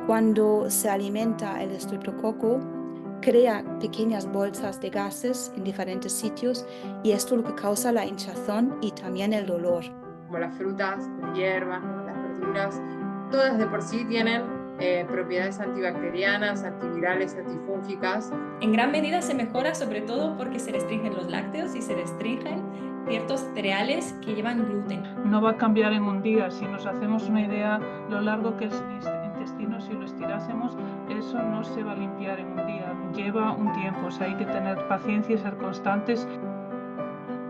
Cuando se alimenta el estreptococo, crea pequeñas bolsas de gases en diferentes sitios y esto es lo que causa la hinchazón y también el dolor. Como las frutas, las hierbas, ¿no? Las verduras, todas de por sí tienen propiedades antibacterianas, antivirales, antifúngicas. En gran medida se mejora sobre todo porque se restringen los lácteos y se restringen ciertos cereales que llevan gluten. No va a cambiar en un día. Si nos hacemos una idea lo largo que es el intestino, si lo estirásemos, eso no se va a limpiar en un día. Lleva un tiempo, o sea, hay que tener paciencia y ser constantes.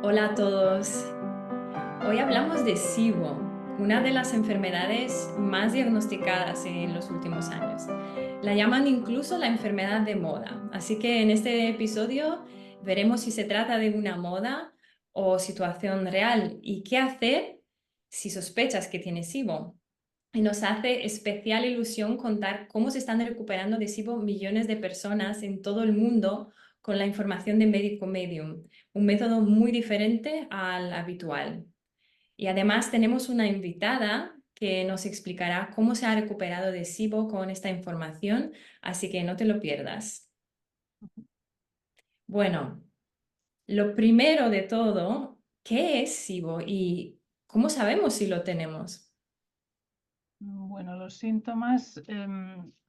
Hola a todos. Hoy hablamos de SIBO, una de las enfermedades más diagnosticadas en los últimos años. La llaman incluso la enfermedad de moda. Así que en este episodio veremos si se trata de una moda o situación real y qué hacer si sospechas que tienes SIBO. Y nos hace especial ilusión contar cómo se están recuperando de SIBO millones de personas en todo el mundo con la información de Médico Medium, un método muy diferente al habitual. Y además tenemos una invitada que nos explicará cómo se ha recuperado de SIBO con esta información, así que no te lo pierdas. Bueno, lo primero de todo, ¿qué es SIBO y cómo sabemos si lo tenemos? Bueno, los síntomas,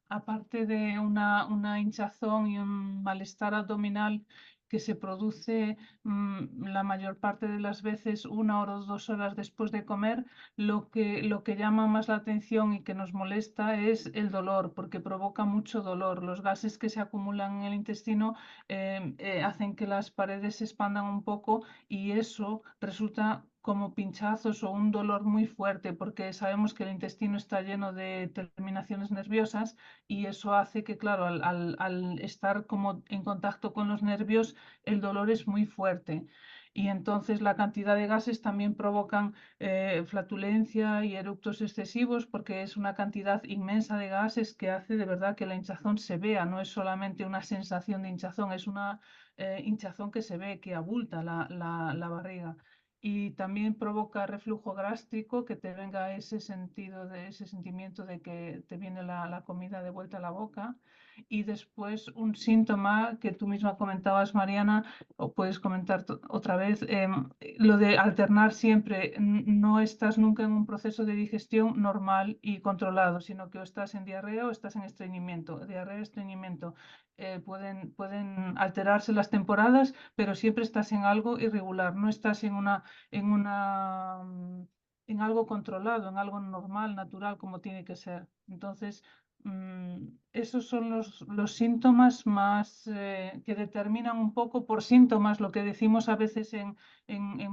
aparte de una hinchazón y un malestar abdominal que se produce la mayor parte de las veces 1 o 2 horas después de comer, lo que llama más la atención y que nos molesta es el dolor, porque provoca mucho dolor. Los gases que se acumulan en el intestino hacen que las paredes se expandan un poco y eso resulta como pinchazos o un dolor muy fuerte, porque sabemos que el intestino está lleno de terminaciones nerviosas y eso hace que, claro, al estar como en contacto con los nervios, el dolor es muy fuerte. Y entonces la cantidad de gases también provocan flatulencia y eructos excesivos, porque es una cantidad inmensa de gases que hace de verdad que la hinchazón se vea. No es solamente una sensación de hinchazón, es una hinchazón que se ve, que abulta la barriga. Y también provoca reflujo gástrico, que te venga ese sentido de ese sentimiento de que te viene la comida de vuelta a la boca. Y después un síntoma que tú misma comentabas, Mariana, o puedes comentar otra vez, lo de alternar siempre. No estás nunca en un proceso de digestión normal y controlado, sino que o estás en diarrea o estás en estreñimiento. Diarrea, estreñimiento. Pueden alterarse las temporadas, pero siempre estás en algo irregular, no estás en una, en algo controlado, en algo normal, natural, como tiene que ser. Entonces, esos son los síntomas más que determinan un poco por síntomas, lo que decimos a veces en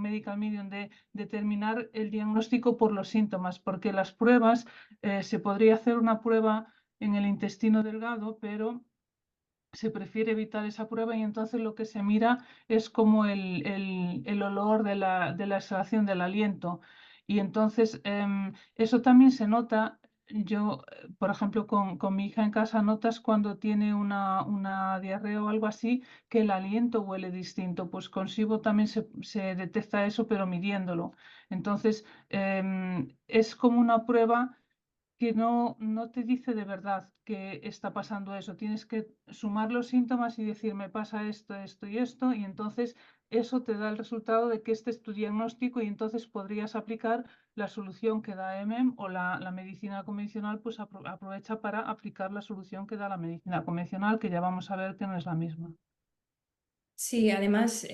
Medical Medium, de determinar el diagnóstico por los síntomas, porque las pruebas, se podría hacer una prueba en el intestino delgado, pero se prefiere evitar esa prueba y entonces lo que se mira es como el olor de la exhalación del aliento. Y entonces eso también se nota. Yo, por ejemplo, con mi hija en casa, notas cuando tiene una diarrea o algo así, que el aliento huele distinto. Pues con SIBO también se detecta eso, pero midiéndolo. Entonces, es como una prueba que no te dice de verdad que está pasando eso. Tienes que sumar los síntomas y decir, me pasa esto, esto y esto, y entonces eso te da el resultado de que este es tu diagnóstico y entonces podrías aplicar la solución que da MM o la medicina convencional, pues aprovecha para aplicar la solución que da la medicina convencional, que ya vamos a ver que no es la misma. Sí, además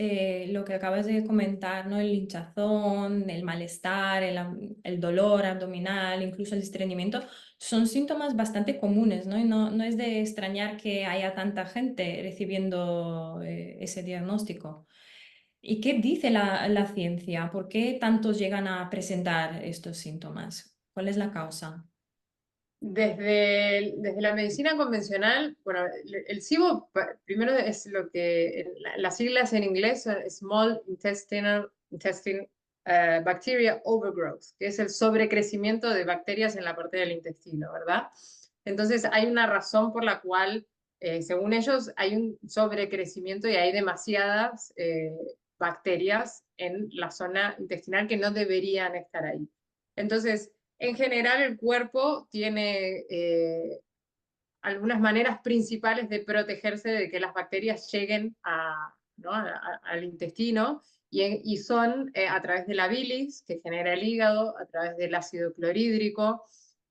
lo que acabas de comentar, ¿no? El hinchazón, el malestar, el dolor abdominal, incluso el estreñimiento, son síntomas bastante comunes, ¿no? Y no es de extrañar que haya tanta gente recibiendo ese diagnóstico. ¿Y qué dice la ciencia? ¿Por qué tantos llegan a presentar estos síntomas? ¿Cuál es la causa? Desde la medicina convencional, bueno, el SIBO primero es lo que las siglas en inglés son Small Intestine Bacteria Overgrowth, que es el sobrecrecimiento de bacterias en la parte del intestino, ¿verdad? Entonces hay una razón por la cual, según ellos, hay un sobrecrecimiento y hay demasiadas bacterias en la zona intestinal que no deberían estar ahí. Entonces, en general, el cuerpo tiene algunas maneras principales de protegerse de que las bacterias lleguen ¿no? al intestino, y son a través de la bilis que genera el hígado, a través del ácido clorhídrico,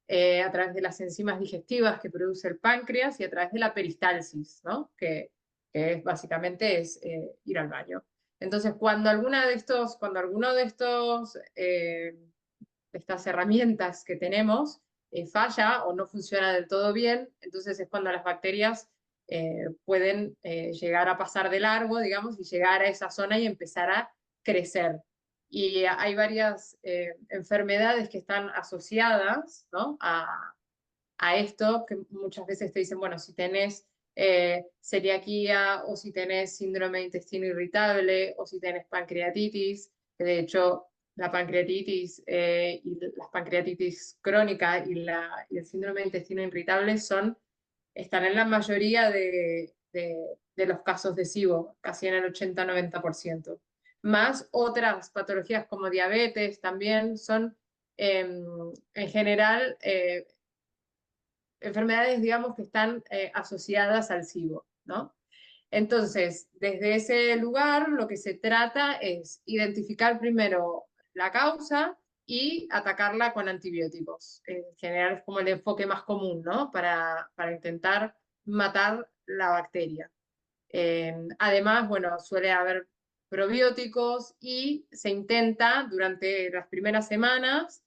a través de las enzimas digestivas que produce el páncreas y a través de la peristalsis, ¿no? que básicamente es ir al baño. Entonces, cuando alguno de estas herramientas que tenemos falla o no funciona del todo bien, entonces es cuando las bacterias pueden llegar a pasar de largo, digamos, y llegar a esa zona y empezar a crecer. Y hay varias enfermedades que están asociadas, ¿no? a esto, que muchas veces te dicen, bueno, si tenés celiaquía, o si tenés síndrome de intestino irritable, o si tenés pancreatitis, que de hecho la pancreatitis y las pancreatitis crónica y el síndrome de intestino irritable están en la mayoría de los casos de SIBO, casi en el 80-90%. Más otras patologías como diabetes también son, en general, enfermedades, digamos, que están asociadas al SIBO, ¿no? Entonces, desde ese lugar, lo que se trata es identificar primero la causa y atacarla con antibióticos. En general es como el enfoque más común, ¿no? Para intentar matar la bacteria. Además, bueno, suele haber probióticos y se intenta durante las primeras semanas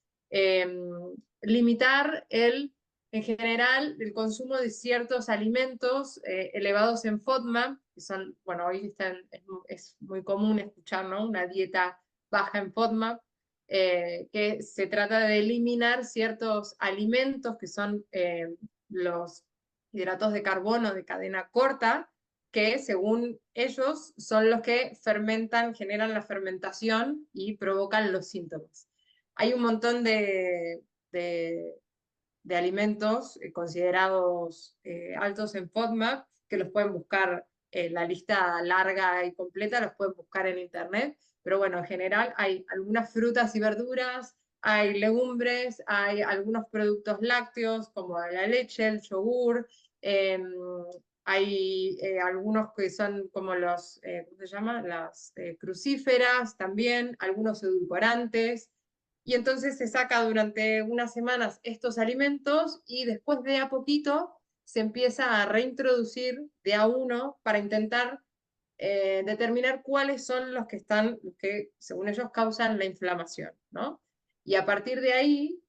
limitar en general el consumo de ciertos alimentos elevados en FODMAP, que son, bueno, hoy es muy común escuchar, ¿no? Una dieta baja en FODMAP, que se trata de eliminar ciertos alimentos que son los hidratos de carbono de cadena corta, que según ellos son los que fermentan, generan la fermentación y provocan los síntomas. Hay un montón de alimentos considerados altos en FODMAP, que los pueden buscar, la lista larga y completa, los pueden buscar en internet, pero bueno, en general hay algunas frutas y verduras, hay legumbres, hay algunos productos lácteos como la leche, el yogur, hay algunos que son como ¿cómo se llama? Las crucíferas también, algunos edulcorantes. Y entonces se saca durante unas semanas estos alimentos y después de a poquito se empieza a reintroducir de a uno para intentar determinar cuáles son los que según ellos causan la inflamación, ¿no? Y a partir de ahí,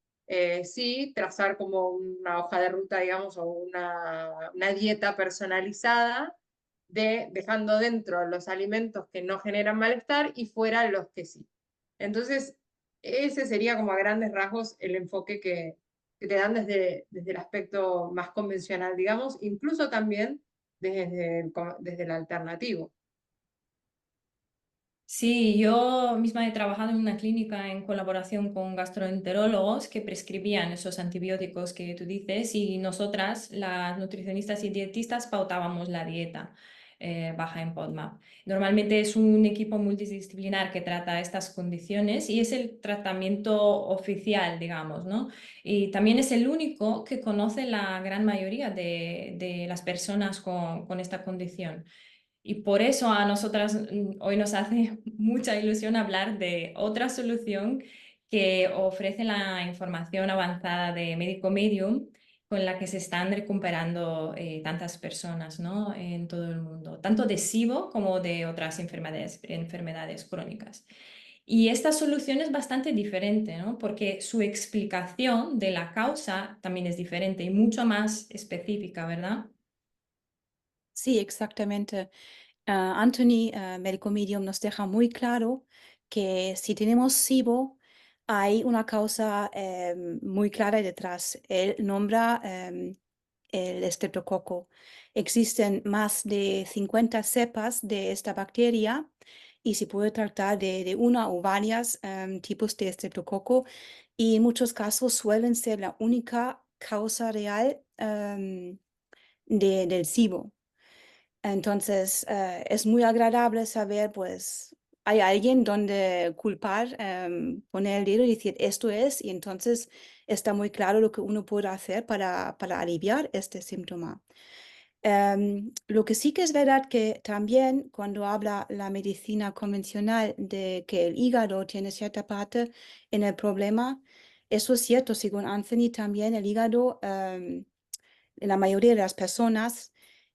sí, trazar como una hoja de ruta, digamos, o una dieta personalizada, dejando dentro los alimentos que no generan malestar y fuera los que sí. Entonces, ese sería como a grandes rasgos el enfoque que te dan desde el aspecto más convencional, digamos, incluso también desde el alternativo. Sí, yo misma he trabajado en una clínica en colaboración con gastroenterólogos que prescribían esos antibióticos que tú dices, y nosotras, las nutricionistas y dietistas, pautábamos la dieta baja en FODMAP. Normalmente es un equipo multidisciplinar que trata estas condiciones y es el tratamiento oficial, digamos, ¿no? Y también es el único que conoce la gran mayoría de las personas con esta condición. Y por eso a nosotras hoy nos hace mucha ilusión hablar de otra solución que ofrece la información avanzada de Médico Medium, con la que se están recuperando tantas personas, ¿no? En todo el mundo, tanto de SIBO como de otras enfermedades crónicas. Y esta solución es bastante diferente, ¿no? Porque su explicación de la causa también es diferente y mucho más específica, ¿verdad? Sí, exactamente. Anthony, médico medium, nos deja muy claro que si tenemos SIBO, hay una causa muy clara detrás. Él nombra el estreptococo. Existen más de 50 cepas de esta bacteria y se puede tratar de una o varios tipos de estreptococo, y en muchos casos suelen ser la única causa real del SIBO. Entonces, es muy agradable saber, pues, hay alguien donde culpar, poner el dedo y decir esto es, y entonces está muy claro lo que uno puede hacer para aliviar este síntoma. Lo que sí que es verdad que también cuando habla la medicina convencional de que el hígado tiene cierta parte en el problema, eso es cierto, según Anthony, también el hígado, en la mayoría de las personas,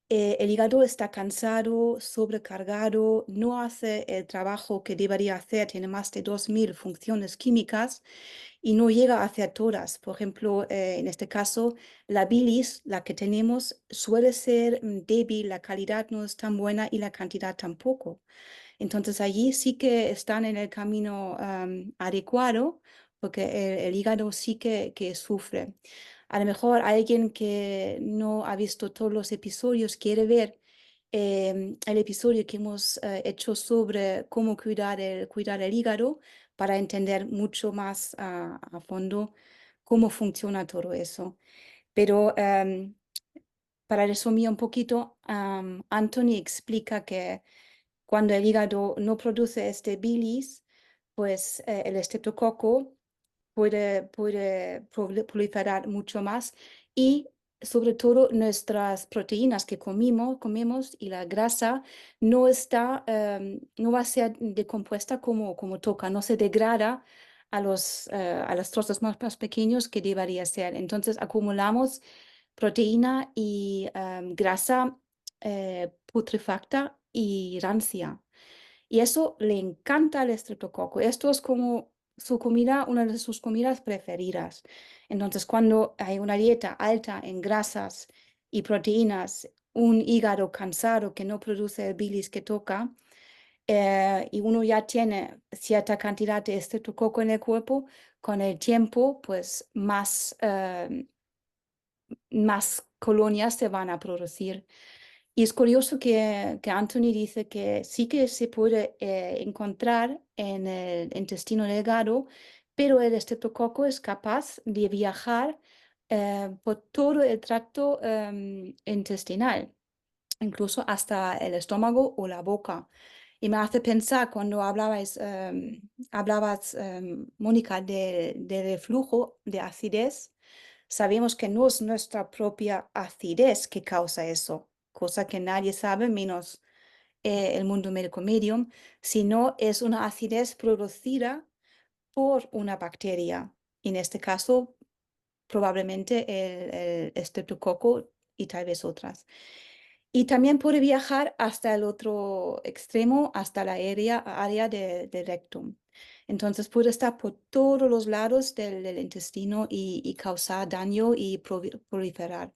el hígado está cansado, sobrecargado, no hace el trabajo que debería hacer, tiene más de 2000 funciones químicas y no llega a hacer todas. Por ejemplo, en este caso, la bilis, la que tenemos, suele ser débil, la calidad no es tan buena y la cantidad tampoco. Entonces allí sí que están en el camino adecuado, porque el hígado sí que sufre. A lo mejor alguien que no ha visto todos los episodios quiere ver el episodio que hemos hecho sobre cómo cuidar el hígado para entender mucho más a fondo cómo funciona todo eso. Pero para resumir un poquito, Anthony explica que cuando el hígado no produce este bilis, pues el estreptococo puede proliferar mucho más y sobre todo nuestras proteínas que comemos y la grasa no va a ser decompuesta como toca, no se degrada a los trozos más pequeños que debería ser. Entonces acumulamos proteína y grasa putrefacta y rancia. Y eso le encanta al estreptococo. Esto es como su comida, una de sus comidas preferidas. Entonces, cuando hay una dieta alta en grasas y proteínas, un hígado cansado que no produce el bilis que toca, y uno ya tiene cierta cantidad de estreptococo en el cuerpo, con el tiempo, pues más colonias se van a producir. Y es curioso que Anthony dice que sí que se puede encontrar en el intestino delgado, pero el estreptococo es capaz de viajar por todo el tracto intestinal, incluso hasta el estómago o la boca. Y me hace pensar cuando hablabas, Mónica, de reflujo, de acidez. Sabemos que no es nuestra propia acidez que causa eso, cosa que nadie sabe menos el mundo médico medium, sino es una acidez producida por una bacteria. En este caso, probablemente el Streptococcus y tal vez otras. Y también puede viajar hasta el otro extremo, hasta la área del rectum. Entonces puede estar por todos los lados del intestino y causar daño y proliferar.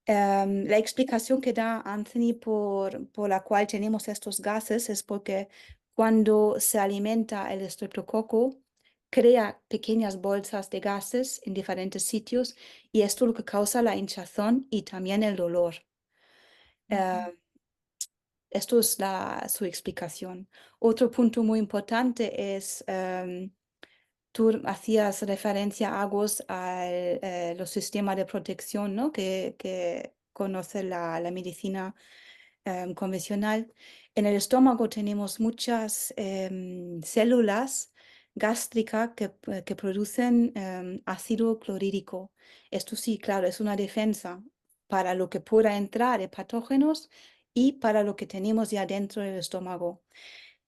La explicación que da Anthony por la cual tenemos estos gases es porque cuando se alimenta el estreptococo, crea pequeñas bolsas de gases en diferentes sitios y esto es lo que causa la hinchazón y también el dolor. Eh, Esto es su explicación. Otro punto muy importante es, tú hacías referencia, Agus, a los sistemas de protección, ¿no? que conoce la medicina convencional. En el estómago tenemos muchas células gástricas que producen ácido clorhídrico. Esto sí, claro, es una defensa para lo que pueda entrar de patógenos y para lo que tenemos ya dentro del estómago.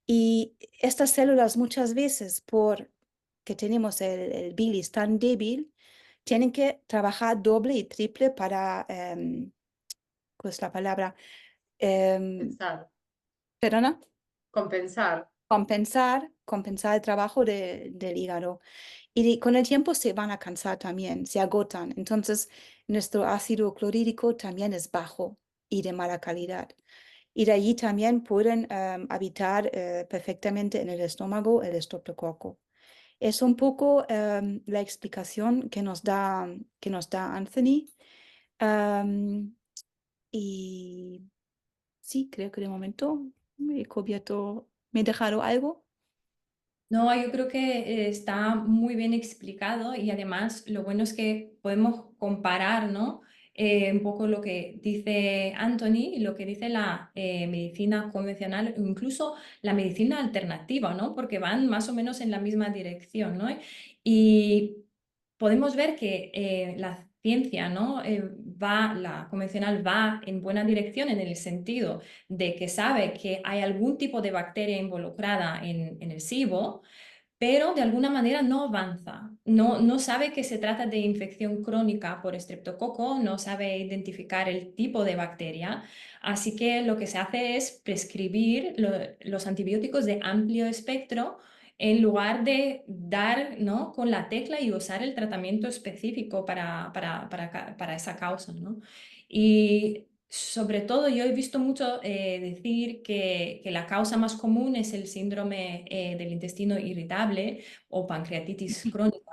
Y estas células muchas veces, por que tenemos el bilis tan débil, tienen que trabajar doble y triple para, ¿cuál es la palabra? Pensar, ¿Perdona? compensar. Compensar el trabajo del hígado. Y con el tiempo se van a cansar también, se agotan. Entonces, nuestro ácido clorhídrico también es bajo y de mala calidad. Y de allí también pueden habitar perfectamente en el estómago el estreptococo. Es un poco la explicación que nos da Anthony. Am, y sí, creo que de momento me he cubierto, me he dejado algo. No, yo creo que está muy bien explicado y además lo bueno es que podemos comparar, ¿no? un poco lo que dice Anthony y lo que dice la medicina convencional o incluso la medicina alternativa, ¿no? Porque van más o menos en la misma dirección, ¿no? Y podemos ver que la ciencia, ¿no? La convencional va en buena dirección en el sentido de que sabe que hay algún tipo de bacteria involucrada en el SIBO, pero de alguna manera no avanza. No sabe que se trata de infección crónica por estreptococo, no sabe identificar el tipo de bacteria, así que lo que se hace es prescribir los antibióticos de amplio espectro en lugar de dar, ¿no?, con la tecla y usar el tratamiento específico para esa causa, ¿no? Y sobre todo, yo he visto mucho decir que la causa más común es el síndrome del intestino irritable o pancreatitis crónica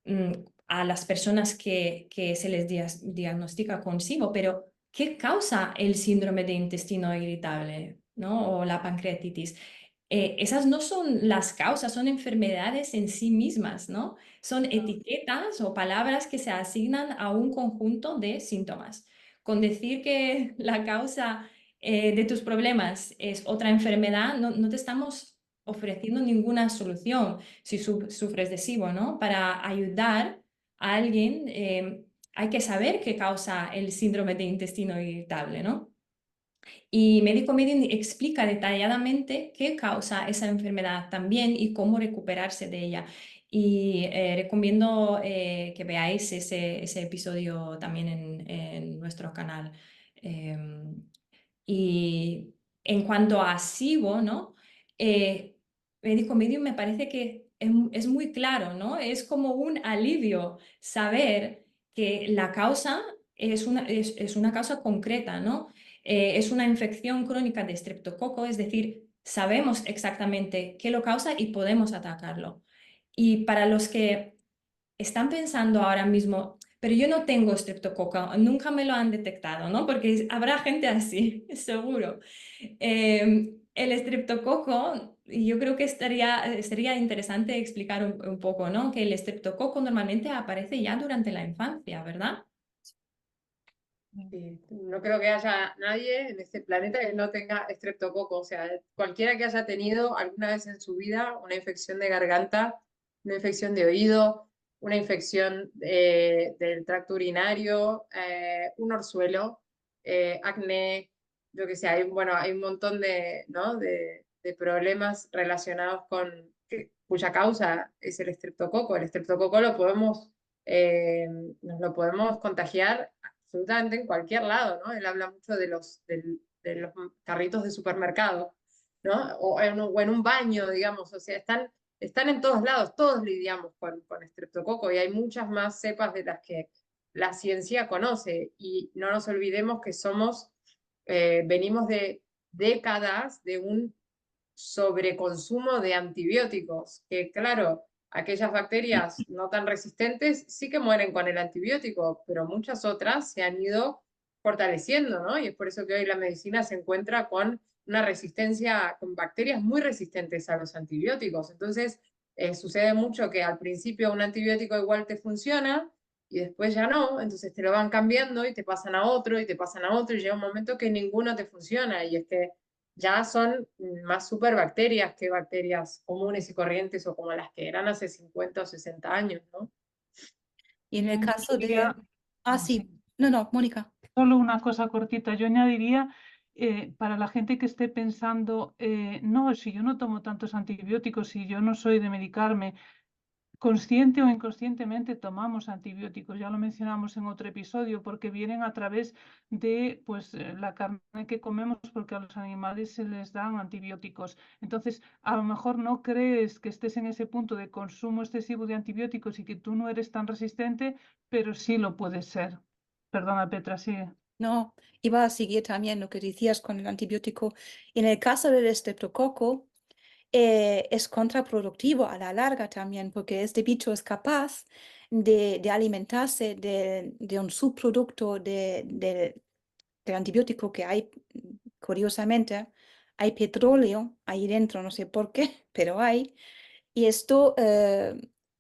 mm, a las personas que se les diagnostica con SIBO, pero ¿qué causa el síndrome de intestino irritable, ¿no? O la pancreatitis? Esas no son las causas, son enfermedades en sí mismas, ¿no? Son etiquetas o palabras que se asignan a un conjunto de síntomas. Con decir que la causa de tus problemas es otra enfermedad, no te estamos ofreciendo ninguna solución si sufres de SIBO, ¿no? Para ayudar a alguien hay que saber qué causa el síndrome de intestino irritable, ¿no? Y Médico Medium explica detalladamente qué causa esa enfermedad también y cómo recuperarse de ella. Y recomiendo que veáis ese episodio también en nuestro canal. Y en cuanto a SIBO, ¿no? Médico Medium me parece que es muy claro, ¿no? Es como un alivio saber que la causa es una causa concreta, ¿no? Es una infección crónica de estreptococo, es decir, sabemos exactamente qué lo causa y podemos atacarlo. Y para los que están pensando ahora mismo, pero yo no tengo estreptococo, nunca me lo han detectado, ¿no? Porque habrá gente así, seguro. El estreptococo, yo creo que sería interesante explicar un poco, ¿no? Que el estreptococo normalmente aparece ya durante la infancia, ¿verdad? Sí, no creo que haya nadie en este planeta que no tenga estreptococo. O sea, cualquiera que haya tenido alguna vez en su vida una infección de garganta, una infección de oído, una infección del tracto urinario, un orzuelo, acné, lo que sea. Bueno, hay un montón de, ¿no? de problemas relacionados con cuya causa es el estreptococo. El estreptococo eh, nos lo podemos contagiar absolutamente en cualquier lado, ¿no? Él habla mucho de los carritos de supermercado, ¿no? O en un baño, digamos, o sea, están en todos lados, todos lidiamos con estreptococo y hay muchas más cepas de las que la ciencia conoce y no nos olvidemos que venimos de décadas de un sobreconsumo de antibióticos, que claro, aquellas bacterias no tan resistentes sí que mueren con el antibiótico, pero muchas otras se han ido fortaleciendo, ¿no? Y es por eso que hoy la medicina se encuentra con una resistencia, con bacterias muy resistentes a los antibióticos. Entonces, sucede mucho que al principio un antibiótico igual te funciona y después ya no, entonces te lo van cambiando y te pasan a otro y te pasan a otro y llega un momento que ninguno te funciona y es que ya son más superbacterias que bacterias comunes y corrientes o como las que eran hace 50 o 60 años, ¿no? Y en el Yo caso de... añadiría, Ah, sí. No, Mónica. solo una cosa cortita, yo añadiría para la gente que esté pensando, no, si yo no tomo tantos antibióticos, si yo no soy de medicarme, consciente o inconscientemente tomamos antibióticos, ya lo mencionamos en otro episodio, porque vienen a través de pues, la carne que comemos, porque a los animales se les dan antibióticos. Entonces, a lo mejor no crees que estés en ese punto de consumo excesivo de antibióticos y que tú no eres tan resistente, pero sí lo puedes ser. Perdona, Petra, sigue. No, iba a seguir también lo que decías con el antibiótico. En el caso del estreptococo, es contraproductivo a la larga también, porque este bicho es capaz de alimentarse de un subproducto del antibiótico que hay, curiosamente, hay petróleo ahí dentro, no sé por qué, pero hay. Y esto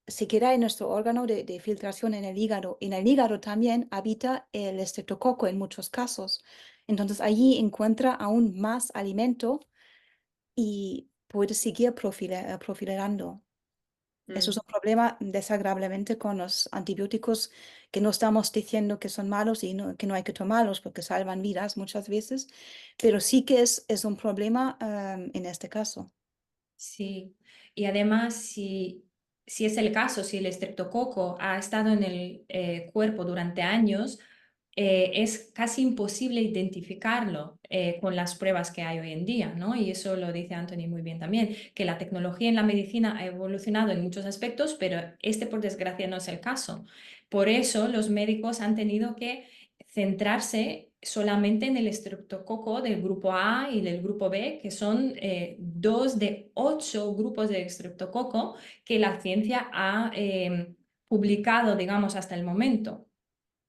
se queda en nuestro órgano de filtración en el hígado. En el hígado también habita el estreptococo en muchos casos. Entonces allí encuentra aún más alimento y puede seguir proliferando. Eso es Mm. un problema desagradablemente con los antibióticos, que no estamos diciendo que son malos y que no hay que tomarlos porque salvan vidas muchas veces, pero sí que es un problema en este caso. Sí, y además, si es el caso, si el estreptococo ha estado en el cuerpo durante años, es casi imposible identificarlo con las pruebas que hay hoy en día, ¿no? Y eso lo dice Anthony muy bien también, que la tecnología en la medicina ha evolucionado en muchos aspectos, pero este, por desgracia, no es el caso. Por eso los médicos han tenido que centrarse solamente en el estreptococo del grupo A y del grupo B, que son 2 de 8 grupos de estreptococo que la ciencia ha publicado, digamos, hasta el momento.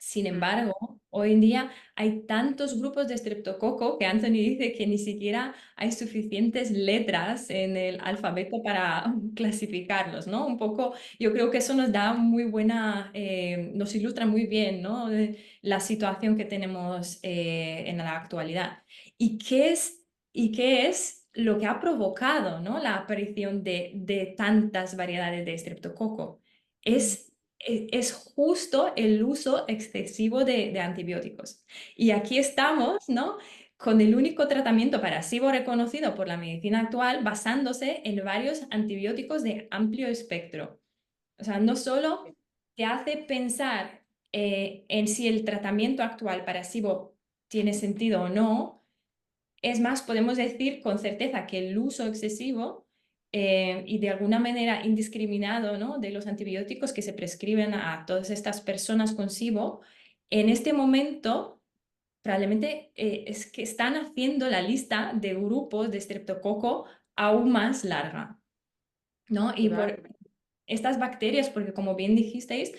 Sin embargo, hoy en día hay tantos grupos de estreptococo que Anthony dice que ni siquiera hay suficientes letras en el alfabeto para clasificarlos, ¿no? Un poco, yo creo que eso nos da muy buena, nos ilustra muy bien, ¿no? La situación que tenemos en la actualidad. ¿Y qué es lo que ha provocado, ¿no? La aparición de tantas variedades de estreptococo? Es es justo el uso excesivo de antibióticos. Y aquí estamos, ¿no? Con el único tratamiento para SIBO reconocido por la medicina actual, basándose en varios antibióticos de amplio espectro. O sea, no solo te hace pensar en si el tratamiento actual para SIBO tiene sentido o no, es más, podemos decir con certeza que el uso excesivo y de alguna manera indiscriminado, ¿no? de los antibióticos que se prescriben a todas estas personas con SIBO, en este momento probablemente es que están haciendo la lista de grupos de estreptococo aún más larga, ¿no? Y por Total. estas bacterias, porque como bien dijisteis,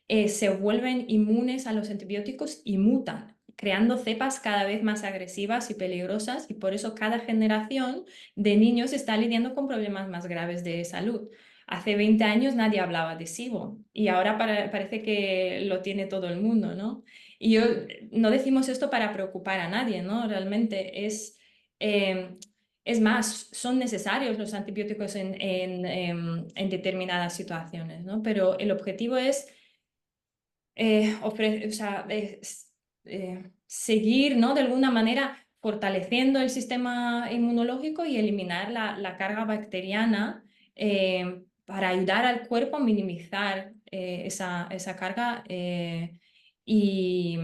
se vuelven inmunes a los antibióticos y mutan, creando cepas cada vez más agresivas y peligrosas, y por eso cada generación de niños está lidiando con problemas más graves de salud. Hace 20 años nadie hablaba de SIBO y ahora parece que lo tiene todo el mundo, ¿no? Y yo, no decimos esto para preocupar a nadie, ¿no? Realmente eh, es más, son necesarios los antibióticos en determinadas situaciones, ¿no? Pero el objetivo es o sea, seguir, ¿no? De alguna manera fortaleciendo el sistema inmunológico y eliminar la carga bacteriana para ayudar al cuerpo a minimizar esa carga y,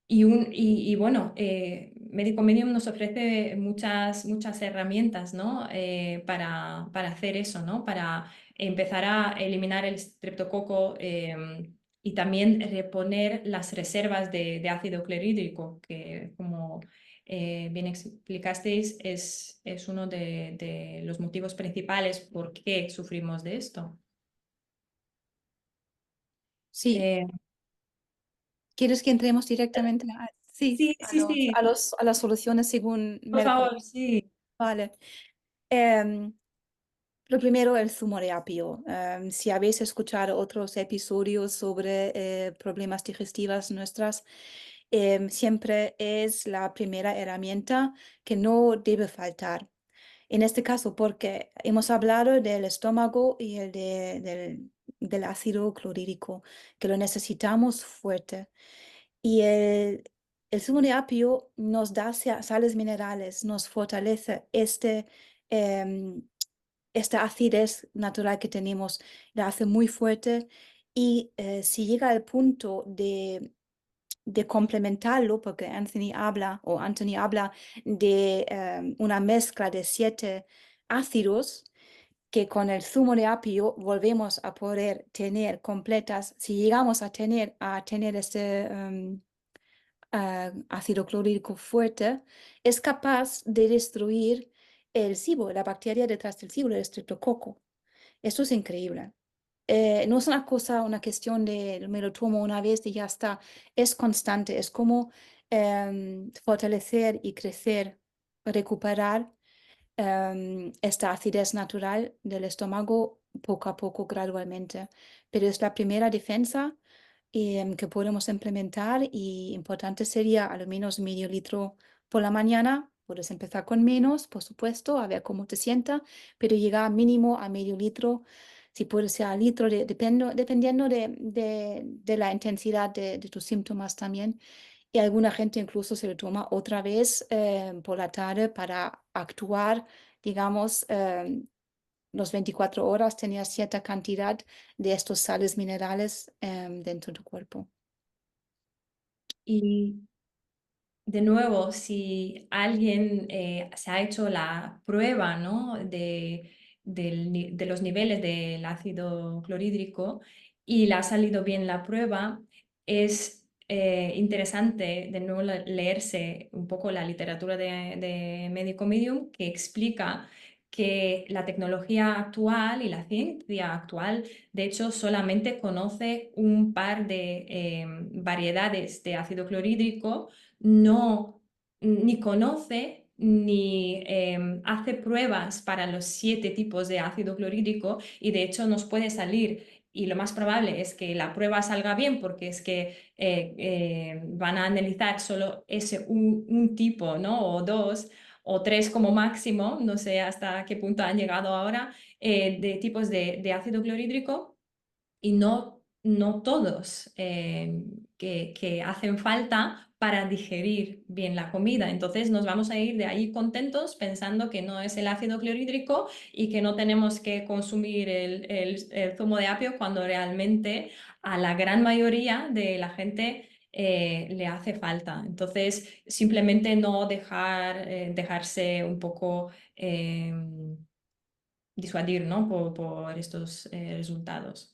y bueno, Médico Medium nos ofrece muchas herramientas, ¿no? Para hacer eso, ¿no? Para empezar a eliminar el streptococo y también reponer las reservas de ácido clorhídrico, que como bien explicasteis, es uno de los motivos principales por qué sufrimos de esto. Sí, Eh, ¿quieres que entremos directamente sí, sí, sí, sí, a las soluciones según por médico? favor, sí. Vale. Em, Lo primero, el zumo de apio. Si habéis escuchado otros episodios sobre problemas digestivos nuestras, siempre es la primera herramienta que no debe faltar. En este caso, porque hemos hablado del estómago y del ácido clorhídrico, que lo necesitamos fuerte. Y el zumo de apio nos da sales minerales, nos fortalece em, esta acidez natural que tenemos, la hace muy fuerte. Y si llega al punto de complementarlo, porque Anthony habla de una mezcla de 7 ácidos que con el zumo de apio volvemos a poder tener completas, si llegamos a tener este ácido clorhídrico fuerte, es capaz de destruir el SIBO, la bacteria detrás del SIBO, el estreptococo. Esto es increíble. No es una cuestión de me lo tomo una vez y ya está. Es constante, es como fortalecer y crecer, recuperar esta acidez natural del estómago poco a poco, gradualmente. Pero es la primera defensa que podemos implementar y importante sería al menos medio litro por la mañana. Puedes empezar con menos, por supuesto, a ver cómo te sienta, pero llegar mínimo a medio litro, si puede ser al litro, dependiendo de la intensidad de tus síntomas también. Y alguna gente incluso se lo toma otra vez por la tarde para actuar, digamos, los 24 horas tenías cierta cantidad de estos sales minerales dentro de tu cuerpo. Y de nuevo, si alguien se ha hecho la prueba, ¿no? de los niveles del ácido clorhídrico y le ha salido bien la prueba, es interesante de nuevo leerse un poco la literatura de Medico Medium, que explica que la tecnología actual y la ciencia actual, de hecho, solamente conoce un par de variedades de ácido clorhídrico, no ni conoce ni hace pruebas para los 7 tipos de ácido clorhídrico, y de hecho nos puede salir, y lo más probable es que la prueba salga bien, porque es que van a analizar solo ese un tipo, ¿no? O 2 o 3 como máximo, no sé hasta qué punto han llegado ahora, de tipos de ácido clorhídrico, y no todos que hacen falta para digerir bien la comida. Entonces nos vamos a ir de ahí contentos pensando que no es el ácido clorhídrico y que no tenemos que consumir el zumo de apio, cuando realmente a la gran mayoría de la gente le hace falta. Entonces simplemente no dejarse un poco disuadir, ¿no? por estos resultados.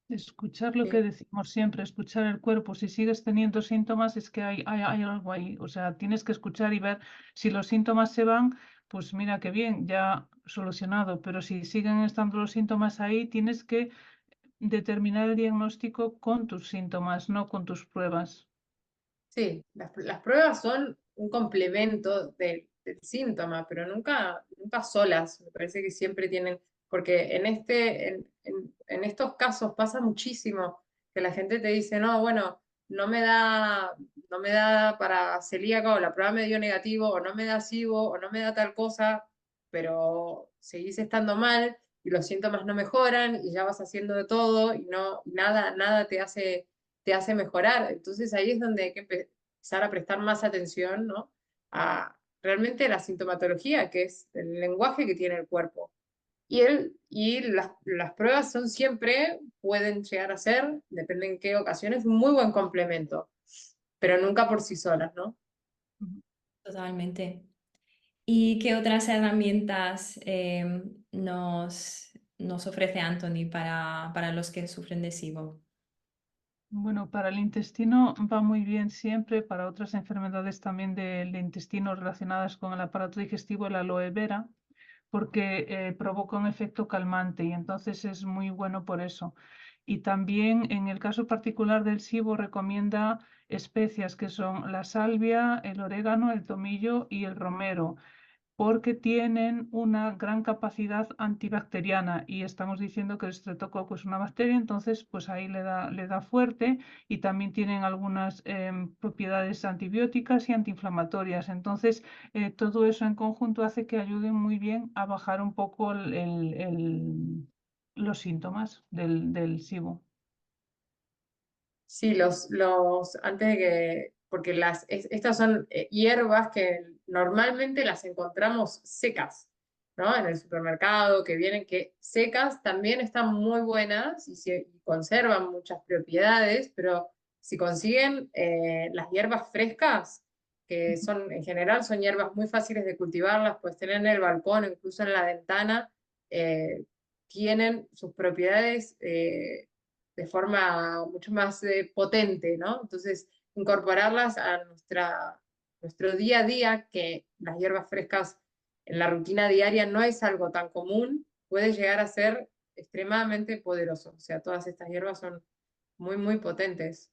Escuchar lo que decimos siempre, escuchar el cuerpo. Si sigues teniendo síntomas es que hay algo ahí. O sea, tienes que escuchar y ver si los síntomas se van, pues mira qué bien, ya solucionado. Pero si siguen estando los síntomas ahí, tienes que determinar el diagnóstico con tus síntomas, no con tus pruebas. Sí, las pruebas son un complemento del síntoma, pero nunca solas. Me parece que siempre tienen, porque en estos casos pasa muchísimo que la gente te dice, no, bueno, no me da para celíaco, o la prueba me dio negativo, o no me da SIBO, o no me da tal cosa, pero seguís estando mal y los síntomas no mejoran y ya vas haciendo de todo y nada te hace mejorar. Entonces ahí es donde hay que empezar a prestar más atención, ¿no? A realmente la sintomatología, que es el lenguaje que tiene el cuerpo. Y las pruebas pueden llegar a ser, depende en qué ocasiones, un muy buen complemento, pero nunca por sí solas, ¿no? Totalmente. ¿Y qué otras herramientas nos ofrece Anthony para los que sufren de SIBO? Bueno, para el intestino va muy bien siempre, para otras enfermedades también del intestino relacionadas con el aparato digestivo, el aloe vera, porque provoca un efecto calmante y entonces es muy bueno por eso. Y también en el caso particular del SIBO recomienda especias que son la salvia, el orégano, el tomillo y el romero, porque tienen una gran capacidad antibacteriana y estamos diciendo que el estreptococo es una bacteria, entonces pues ahí le da fuerte, y también tienen algunas propiedades antibióticas y antiinflamatorias. Entonces todo eso en conjunto hace que ayuden muy bien a bajar un poco los síntomas del SIBO. Sí, antes de que, porque estas son hierbas que normalmente las encontramos secas, ¿no? En el supermercado, que vienen que secas también están muy buenas y conservan muchas propiedades, pero si consiguen las hierbas frescas, que en general son hierbas muy fáciles de cultivarlas, pues tener en el balcón, incluso en la ventana, eh, tienen sus propiedades de forma mucho más potente, ¿no? Entonces, incorporarlas a nuestro día a día, que las hierbas frescas en la rutina diaria no es algo tan común, puede llegar a ser extremadamente poderoso. O sea, todas estas hierbas son muy, muy potentes.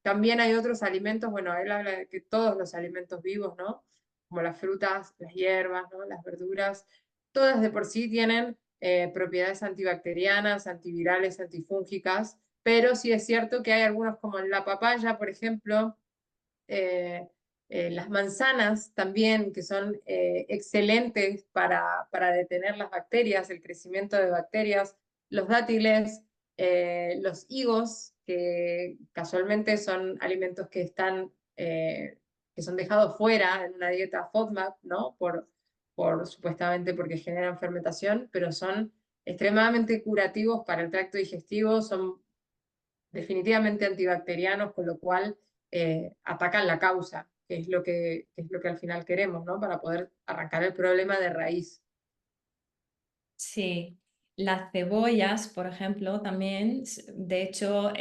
También hay otros alimentos, bueno, él habla de que todos los alimentos vivos, ¿no? Como las frutas, las hierbas, ¿no? Las verduras, todas de por sí tienen propiedades antibacterianas, antivirales, antifúngicas, pero sí es cierto que hay algunos como la papaya, por ejemplo, las manzanas también, que son excelentes para detener las bacterias, el crecimiento de bacterias, los dátiles, los higos, que casualmente son alimentos que son dejados fuera en una dieta FODMAP, ¿no? Supuestamente porque generan fermentación, pero son extremadamente curativos para el tracto digestivo, son definitivamente antibacterianos, con lo cual atacan la causa, que es lo que al final queremos, ¿no? Para poder arrancar el problema de raíz. Sí, las cebollas, por ejemplo, también, de hecho,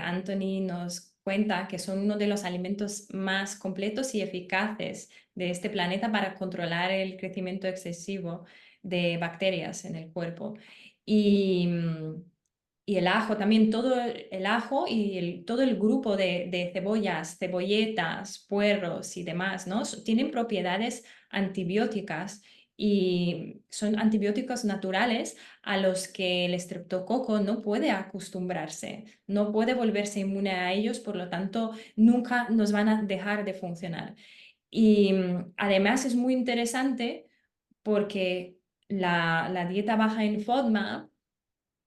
Anthony nos cuenta que son uno de los alimentos más completos y eficaces de este planeta para controlar el crecimiento excesivo de bacterias en el cuerpo. Y, y el ajo también, todo el ajo y todo el grupo de cebollas, cebolletas, puerros y demás, ¿no? Tienen propiedades antibióticas y son antibióticos naturales a los que el estreptococo no puede acostumbrarse, no puede volverse inmune a ellos, por lo tanto, nunca nos van a dejar de funcionar. Y además es muy interesante porque la dieta baja en FODMAP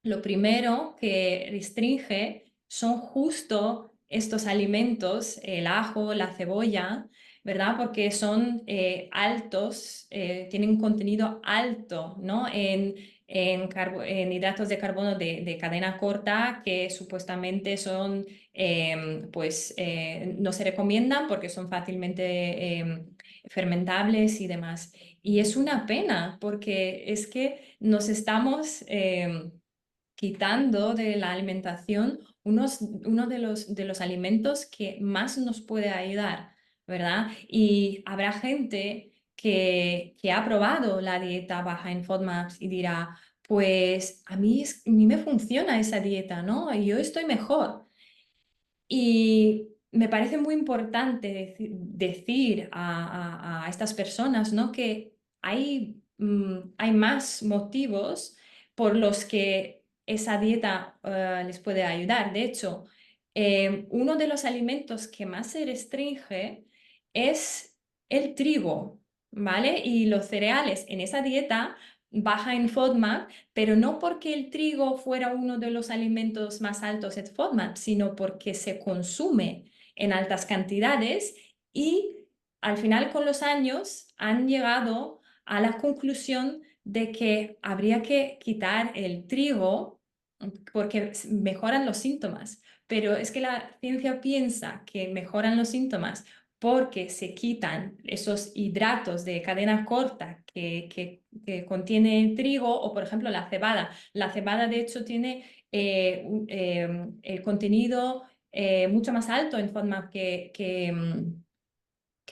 lo primero que restringe son justo estos alimentos, el ajo, la cebolla, ¿verdad? Porque son altos, tienen un contenido alto, ¿no? En hidratos de carbono de cadena corta que supuestamente son, no se recomiendan porque son fácilmente fermentables y demás. Y es una pena porque es que nos estamos quitando de la alimentación uno de los alimentos que más nos puede ayudar, ¿verdad? Y habrá gente que ha probado la dieta baja en FODMAPs y dirá, pues a mí me funciona esa dieta, ¿no? Y yo estoy mejor. Y me parece muy importante decir a estas personas, ¿no? Que hay más motivos por los que esa dieta les puede ayudar. De hecho, uno de los alimentos que más se restringe es el trigo, ¿vale? Y los cereales en esa dieta baja en FODMAP, pero no porque el trigo fuera uno de los alimentos más altos en FODMAP, sino porque se consume en altas cantidades y al final con los años han llegado a la conclusión de que habría que quitar el trigo porque mejoran los síntomas. Pero es que la ciencia piensa que mejoran los síntomas porque se quitan esos hidratos de cadena corta que contiene el trigo o, por ejemplo, la cebada. La cebada, de hecho, tiene el contenido mucho más alto en FODMAP que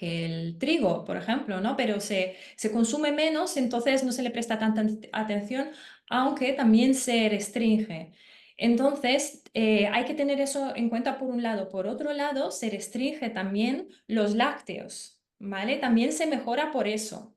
el trigo, por ejemplo, ¿no? Pero se consume menos, entonces no se le presta tanta atención, aunque también se restringe. Entonces, hay que tener eso en cuenta por un lado. Por otro lado, se restringe también los lácteos, ¿vale? También se mejora por eso.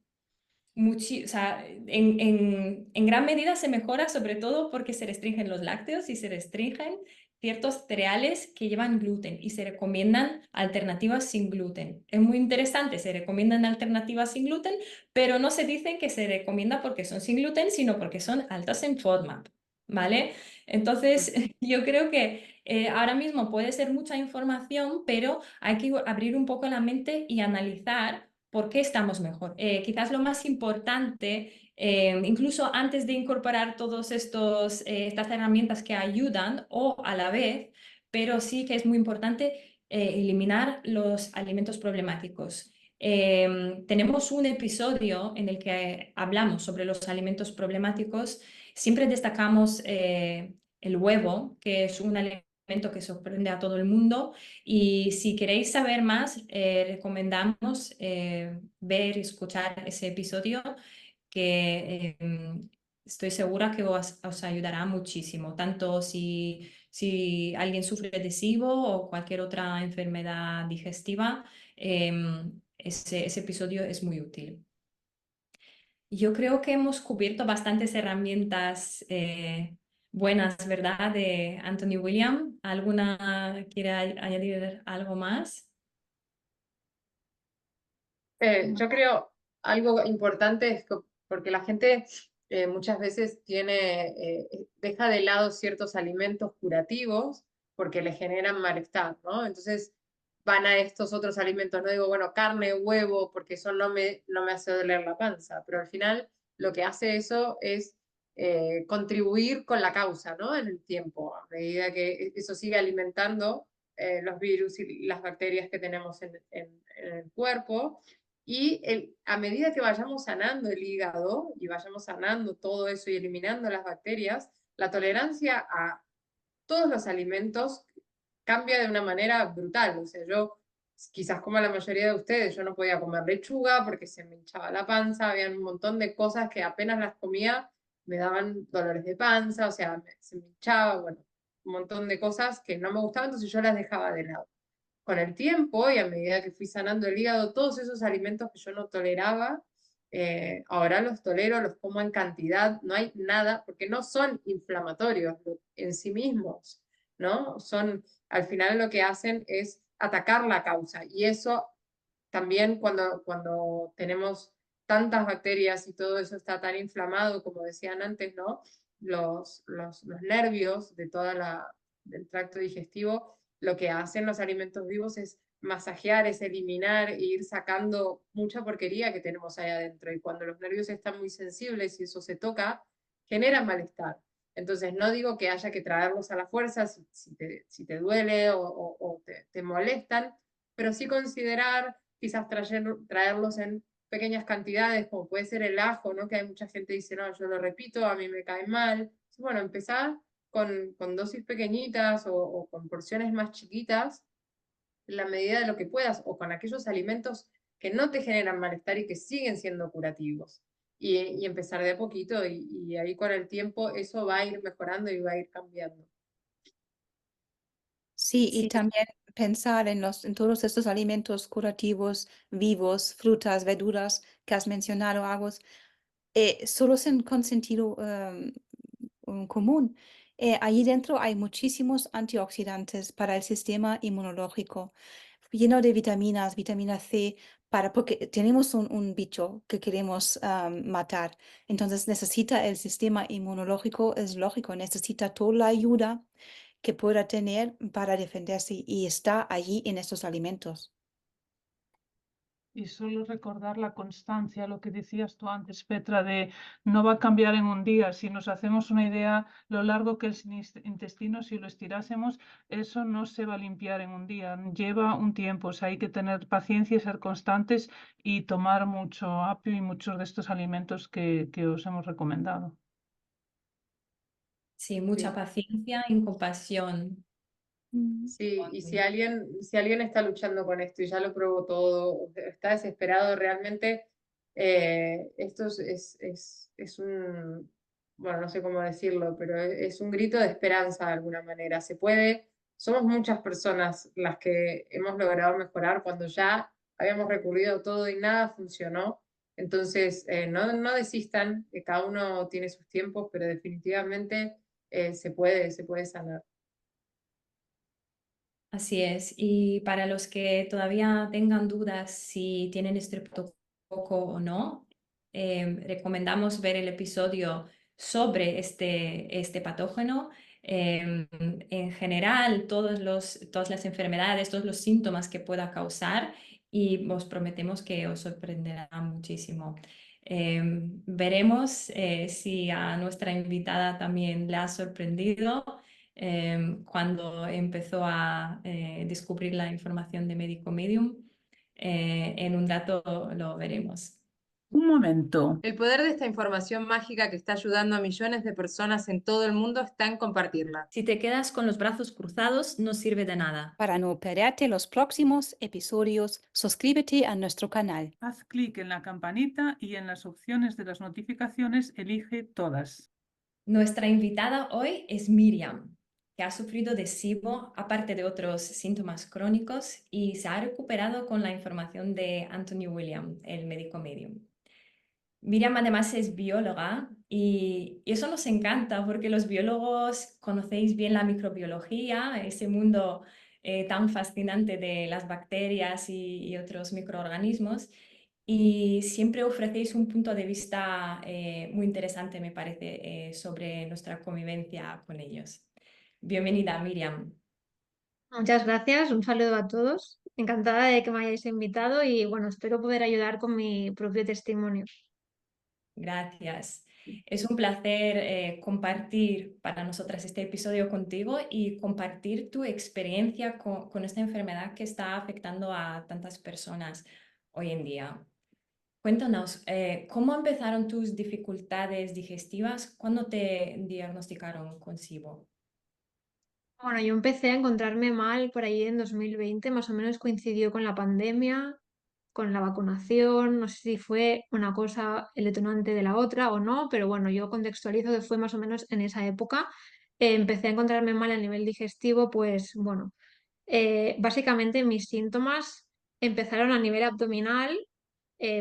O sea, en gran medida se mejora sobre todo porque se restringen los lácteos y se restringen ciertos cereales que llevan gluten y se recomiendan alternativas sin gluten. Es muy interesante, se recomiendan alternativas sin gluten, pero no se dice que se recomienda porque son sin gluten, sino porque son altas en FODMAP, ¿vale? Entonces, yo creo que ahora mismo puede ser mucha información, pero hay que abrir un poco la mente y analizar por qué estamos mejor. Quizás lo más importante, incluso antes de incorporar todas estas herramientas que ayudan o a la vez, pero sí que es muy importante eliminar los alimentos problemáticos. Tenemos un episodio en el que hablamos sobre los alimentos problemáticos. Siempre destacamos el huevo, que es un alimento que sorprende a todo el mundo. Y si queréis saber más, recomendamos ver y escuchar ese episodio que estoy segura que os ayudará muchísimo, tanto si alguien sufre de SIBO o cualquier otra enfermedad digestiva, ese episodio es muy útil. Yo creo que hemos cubierto bastantes herramientas buenas, ¿verdad? De Anthony William. ¿Alguna quiere añadir algo más? Yo creo algo importante es que, porque la gente muchas veces deja de lado ciertos alimentos curativos porque le generan malestar, ¿no? Entonces van a estos otros alimentos, no digo, bueno, carne, huevo, porque eso no me hace doler la panza, pero al final lo que hace eso es contribuir con la causa, ¿no? En el tiempo, a medida que eso sigue alimentando los virus y las bacterias que tenemos en el cuerpo. Y a medida que vayamos sanando el hígado y vayamos sanando todo eso y eliminando las bacterias, la tolerancia a todos los alimentos cambia de una manera brutal. O sea, yo, quizás como la mayoría de ustedes, yo no podía comer lechuga porque se me hinchaba la panza, había un montón de cosas que apenas las comía me daban dolores de panza, o sea, se me hinchaba, bueno, un montón de cosas que no me gustaban, entonces yo las dejaba de lado. Con el tiempo y a medida que fui sanando el hígado, todos esos alimentos que yo no toleraba, ahora los tolero, los como en cantidad, no hay nada, porque no son inflamatorios en sí mismos, ¿no? Son, al final lo que hacen es atacar la causa y eso también cuando tenemos tantas bacterias y todo eso está tan inflamado, como decían antes, ¿no? Los nervios de del tracto digestivo, lo que hacen los alimentos vivos es masajear, es eliminar e ir sacando mucha porquería que tenemos ahí adentro. Y cuando los nervios están muy sensibles y eso se toca, genera malestar. Entonces, no digo que haya que traerlos a la fuerza si te duele o te molestan, pero sí considerar quizás traerlos en pequeñas cantidades, como puede ser el ajo, ¿no? Que hay mucha gente que dice, no, yo lo repito, a mí me cae mal. Bueno, empezar con dosis pequeñitas o con porciones más chiquitas, en la medida de lo que puedas, o con aquellos alimentos que no te generan malestar y que siguen siendo curativos. Y empezar de a poquito, y ahí con el tiempo eso va a ir mejorando y va a ir cambiando. Sí, y Sí, también pensar en todos estos alimentos curativos, vivos, frutas, verduras que has mencionado, Agus, solo son con sentido común. Allí dentro hay muchísimos antioxidantes para el sistema inmunológico, lleno de vitaminas, vitamina C, porque tenemos un bicho que queremos matar. Entonces necesita el sistema inmunológico, es lógico, necesita toda la ayuda que pueda tener para defenderse y está allí en estos alimentos. Y solo recordar la constancia, lo que decías tú antes, Petra, de no va a cambiar en un día. Si nos hacemos una idea lo largo que es el intestino, si lo estirásemos, eso no se va a limpiar en un día. Lleva un tiempo, o sea, hay que tener paciencia, ser constantes y tomar mucho apio y muchos de estos alimentos que os hemos recomendado. sí, mucha Sí. paciencia y compasión. Sí, y si alguien está luchando con esto y ya lo probó todo, está desesperado, realmente esto es un, bueno, no sé cómo decirlo, pero es un grito de esperanza de alguna manera. Se puede, somos muchas personas las que hemos logrado mejorar cuando ya habíamos recurrido a todo y nada funcionó. Entonces, no desistan, que cada uno tiene sus tiempos, pero definitivamente se puede sanar. Así es. Y para los que todavía tengan dudas si tienen estreptococo o no, recomendamos ver el episodio sobre este patógeno. En general, todas las enfermedades, todos los síntomas que pueda causar, y os prometemos que os sorprenderá muchísimo. Veremos si a nuestra invitada también le ha sorprendido cuando empezó a descubrir la información de Médico Medium. En un dato lo veremos. Un momento. El poder de esta información mágica que está ayudando a millones de personas en todo el mundo está en compartirla. Si te quedas con los brazos cruzados, no sirve de nada. Para no perderte los próximos episodios, suscríbete a nuestro canal. Haz clic en la campanita y en las opciones de las notificaciones elige todas. Nuestra invitada hoy es Miriam, que ha sufrido de SIBO, aparte de otros síntomas crónicos, y se ha recuperado con la información de Anthony William, el médico medium. Miriam además es bióloga y eso nos encanta porque los biólogos conocéis bien la microbiología, ese mundo tan fascinante de las bacterias y otros microorganismos, y siempre ofrecéis un punto de vista muy interesante, me parece, sobre nuestra convivencia con ellos. Bienvenida, Miriam. Muchas gracias, un saludo a todos. Encantada de que me hayáis invitado y bueno, espero poder ayudar con mi propio testimonio. Gracias. Es un placer compartir para nosotras este episodio contigo y compartir tu experiencia con esta enfermedad que está afectando a tantas personas hoy en día. Cuéntanos, ¿cómo empezaron tus dificultades digestivas? ¿Cuándo te diagnosticaron con SIBO? Bueno, yo empecé a encontrarme mal por ahí en 2020, más o menos coincidió con la pandemia, con la vacunación, no sé si fue una cosa el detonante de la otra o no, pero bueno, yo contextualizo que fue más o menos en esa época. Empecé a encontrarme mal a nivel digestivo, pues bueno, básicamente mis síntomas empezaron a nivel abdominal,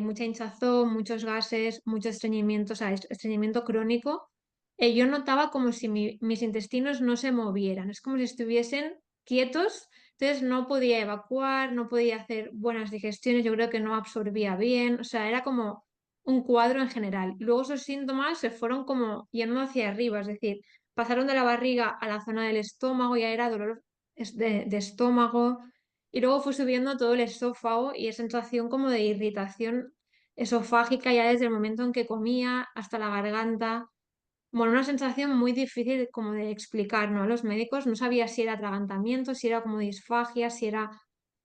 mucha hinchazón, muchos gases, mucho estreñimiento, o sea, estreñimiento crónico. Yo notaba como si mis intestinos no se movieran, es como si estuviesen quietos, entonces no podía evacuar, no podía hacer buenas digestiones, yo creo que no absorbía bien, o sea, era como un cuadro en general. Luego esos síntomas se fueron como yendo hacia arriba, es decir, pasaron de la barriga a la zona del estómago, ya era dolor de estómago, y luego fue subiendo todo el esófago y esa sensación como de irritación esofágica ya desde el momento en que comía hasta la garganta. Bueno, una sensación muy difícil como de explicar, ¿no? A los médicos no sabía si era atragantamiento, si era como disfagia, si era...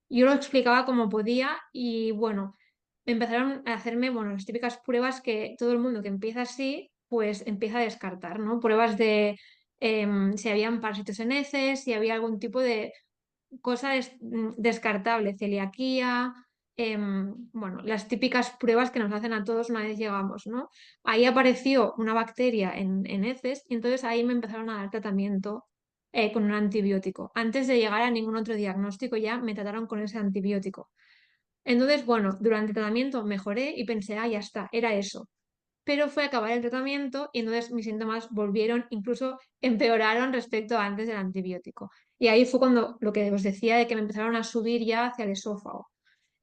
Yo lo explicaba como podía y bueno, empezaron a hacerme, bueno, las típicas pruebas que todo el mundo que empieza así, pues empieza a descartar, ¿no? Pruebas de si habían parásitos en heces, si había algún tipo de cosa descartable, celiaquía, bueno, las típicas pruebas que nos hacen a todos una vez llegamos, ¿no? Ahí apareció una bacteria en heces y entonces ahí me empezaron a dar tratamiento con un antibiótico. Antes de llegar a ningún otro diagnóstico ya me trataron con ese antibiótico. Entonces, bueno, durante el tratamiento mejoré y pensé, ah, ya está, era eso. Pero fue acabar el tratamiento y entonces mis síntomas volvieron, incluso empeoraron respecto a antes del antibiótico. Y ahí fue cuando lo que os decía de que me empezaron a subir ya hacia el esófago.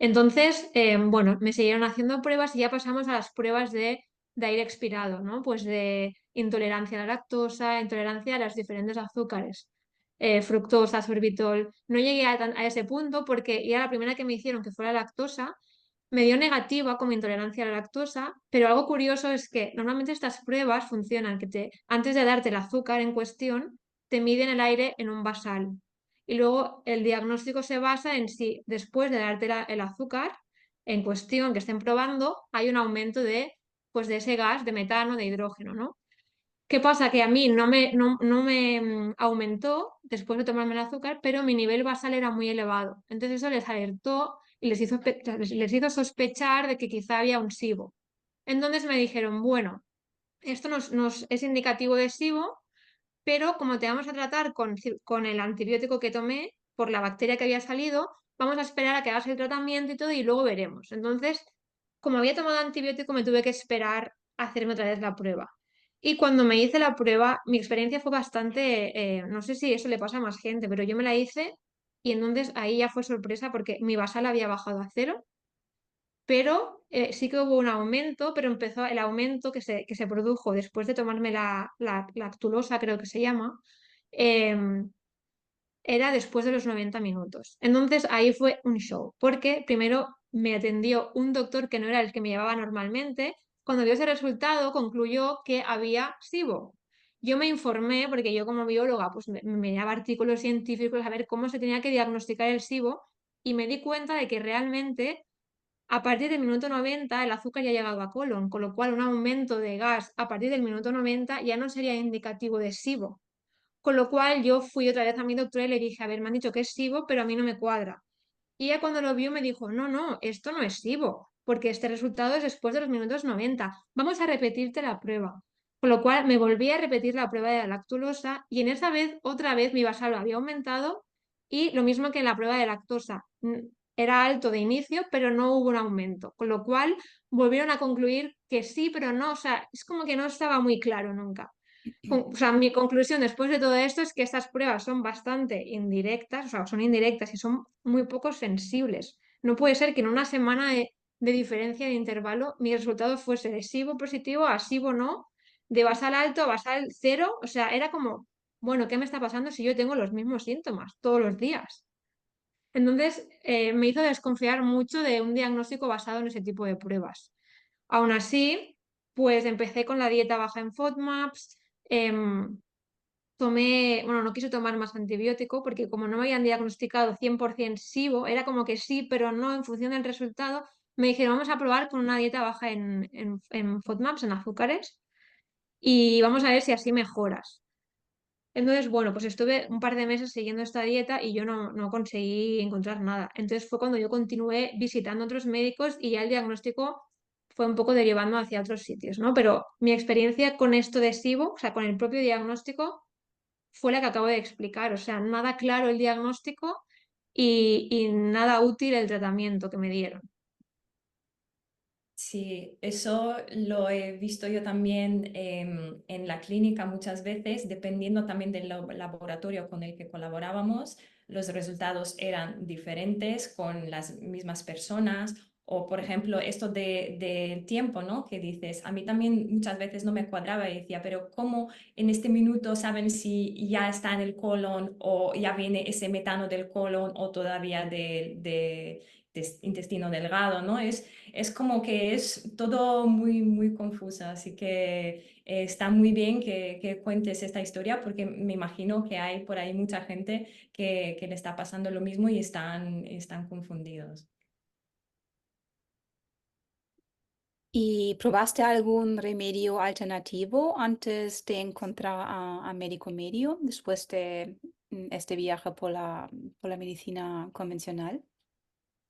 Entonces, bueno, me siguieron haciendo pruebas y ya pasamos a las pruebas de aire expirado, ¿no? Pues de intolerancia a la lactosa, intolerancia a los diferentes azúcares, fructosa, sorbitol. No llegué a ese punto porque ya la primera que me hicieron, que fue la lactosa, me dio negativa como intolerancia a la lactosa, pero algo curioso es que normalmente estas pruebas funcionan que antes de darte el azúcar en cuestión, te miden el aire en un basal. Y luego el diagnóstico se basa en si después de darte el azúcar en cuestión que estén probando, hay un aumento pues de ese gas de metano, de hidrógeno, ¿no? ¿Qué pasa? Que a mí no me aumentó después de tomarme el azúcar, pero mi nivel basal era muy elevado. Entonces eso les alertó y les hizo sospechar de que quizá había un SIBO. Entonces me dijeron, bueno, esto nos es indicativo de SIBO, pero como te vamos a tratar con el antibiótico que tomé por la bacteria que había salido, vamos a esperar a que hagas el tratamiento y todo y luego veremos. Entonces, como había tomado antibiótico, me tuve que esperar a hacerme otra vez la prueba. Y cuando me hice la prueba, mi experiencia fue bastante, no sé si eso le pasa a más gente, pero yo me la hice y entonces ahí ya fue sorpresa porque mi basal había bajado a cero, pero sí que hubo un aumento, pero empezó el aumento que se produjo después de tomarme la lactulosa, creo que se llama, em, era después de los 90 minutos. Entonces ahí fue un show, porque primero me atendió un doctor que no era el que me llevaba normalmente. Cuando vio ese resultado, concluyó que había SIBO. Yo me informé, porque yo como bióloga, pues me miraba artículos científicos a ver cómo se tenía que diagnosticar el SIBO y me di cuenta de que realmente a partir del minuto 90 el azúcar ya ha llegado a colon, con lo cual un aumento de gas a partir del minuto 90 ya no sería indicativo de SIBO. Con lo cual yo fui otra vez a mi doctora y le dije, a ver, me han dicho que es SIBO, pero a mí no me cuadra. Y ella cuando lo vio me dijo, no, no, esto no es SIBO, porque este resultado es después de los minutos 90. Vamos a repetirte la prueba. Con lo cual me volví a repetir la prueba de la lactulosa y en esa vez, otra vez, mi basal había aumentado y lo mismo que en la prueba de lactosa. era alto de inicio, pero no hubo un aumento, con lo cual volvieron a concluir que sí, pero no, o sea, es como que no estaba muy claro nunca. O sea, mi conclusión después de todo esto es que estas pruebas son bastante indirectas, o sea, son indirectas y son muy poco sensibles. No puede ser que en una semana de diferencia de intervalo mi resultado fuese de SIBO positivo a SIBO no, de basal alto a basal cero, o sea, era como, bueno, ¿qué me está pasando si yo tengo los mismos síntomas todos los días? Entonces, me hizo desconfiar mucho de un diagnóstico basado en ese tipo de pruebas. Aún así, pues empecé con la dieta baja en FODMAPs, bueno, no quise tomar más antibiótico porque como no me habían diagnosticado 100% SIBO, era como que sí, pero no en función del resultado, me dijeron, vamos a probar con una dieta baja en FODMAPs, en azúcares, y vamos a ver si así mejoras. Entonces, bueno, pues estuve un par de meses siguiendo esta dieta y yo no conseguí encontrar nada. Entonces fue cuando yo continué visitando otros médicos y ya el diagnóstico fue un poco derivando hacia otros sitios, ¿no? Pero mi experiencia con esto de SIBO, o sea, con el propio diagnóstico, fue la que acabo de explicar. O sea, nada claro el diagnóstico y nada útil el tratamiento que me dieron. Sí, eso lo he visto yo también en la clínica muchas veces, dependiendo también del laboratorio con el que colaborábamos, los resultados eran diferentes con las mismas personas. O, por ejemplo, esto del tiempo, ¿no? Que dices, a mí también muchas veces no me cuadraba y decía, pero ¿cómo en este minuto saben si ya está en el colon o ya viene ese metano del colon o todavía de intestino delgado, ¿no? Es como que es todo muy, muy confuso, así que está muy bien que cuentes esta historia porque me imagino que hay por ahí mucha gente que le está pasando lo mismo y están confundidos. ¿Y probaste algún remedio alternativo antes de encontrar a Médico Medio, después de este viaje por la medicina convencional?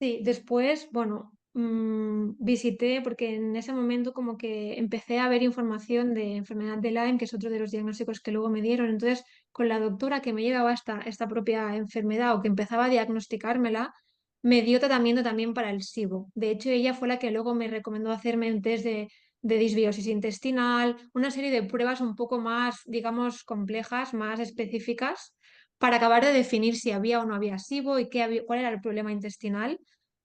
Sí, después, bueno, visité, porque en ese momento como que empecé a ver información de enfermedad de Lyme, que es otro de los diagnósticos que luego me dieron. Entonces, con la doctora que me llevaba esta propia enfermedad o que empezaba a diagnosticármela, me dio tratamiento también para el SIBO. De hecho, ella fue la que luego me recomendó hacerme un test de disbiosis intestinal, una serie de pruebas un poco más, digamos, complejas, más específicas, para acabar de definir si había o no había SIBO y cuál era el problema intestinal.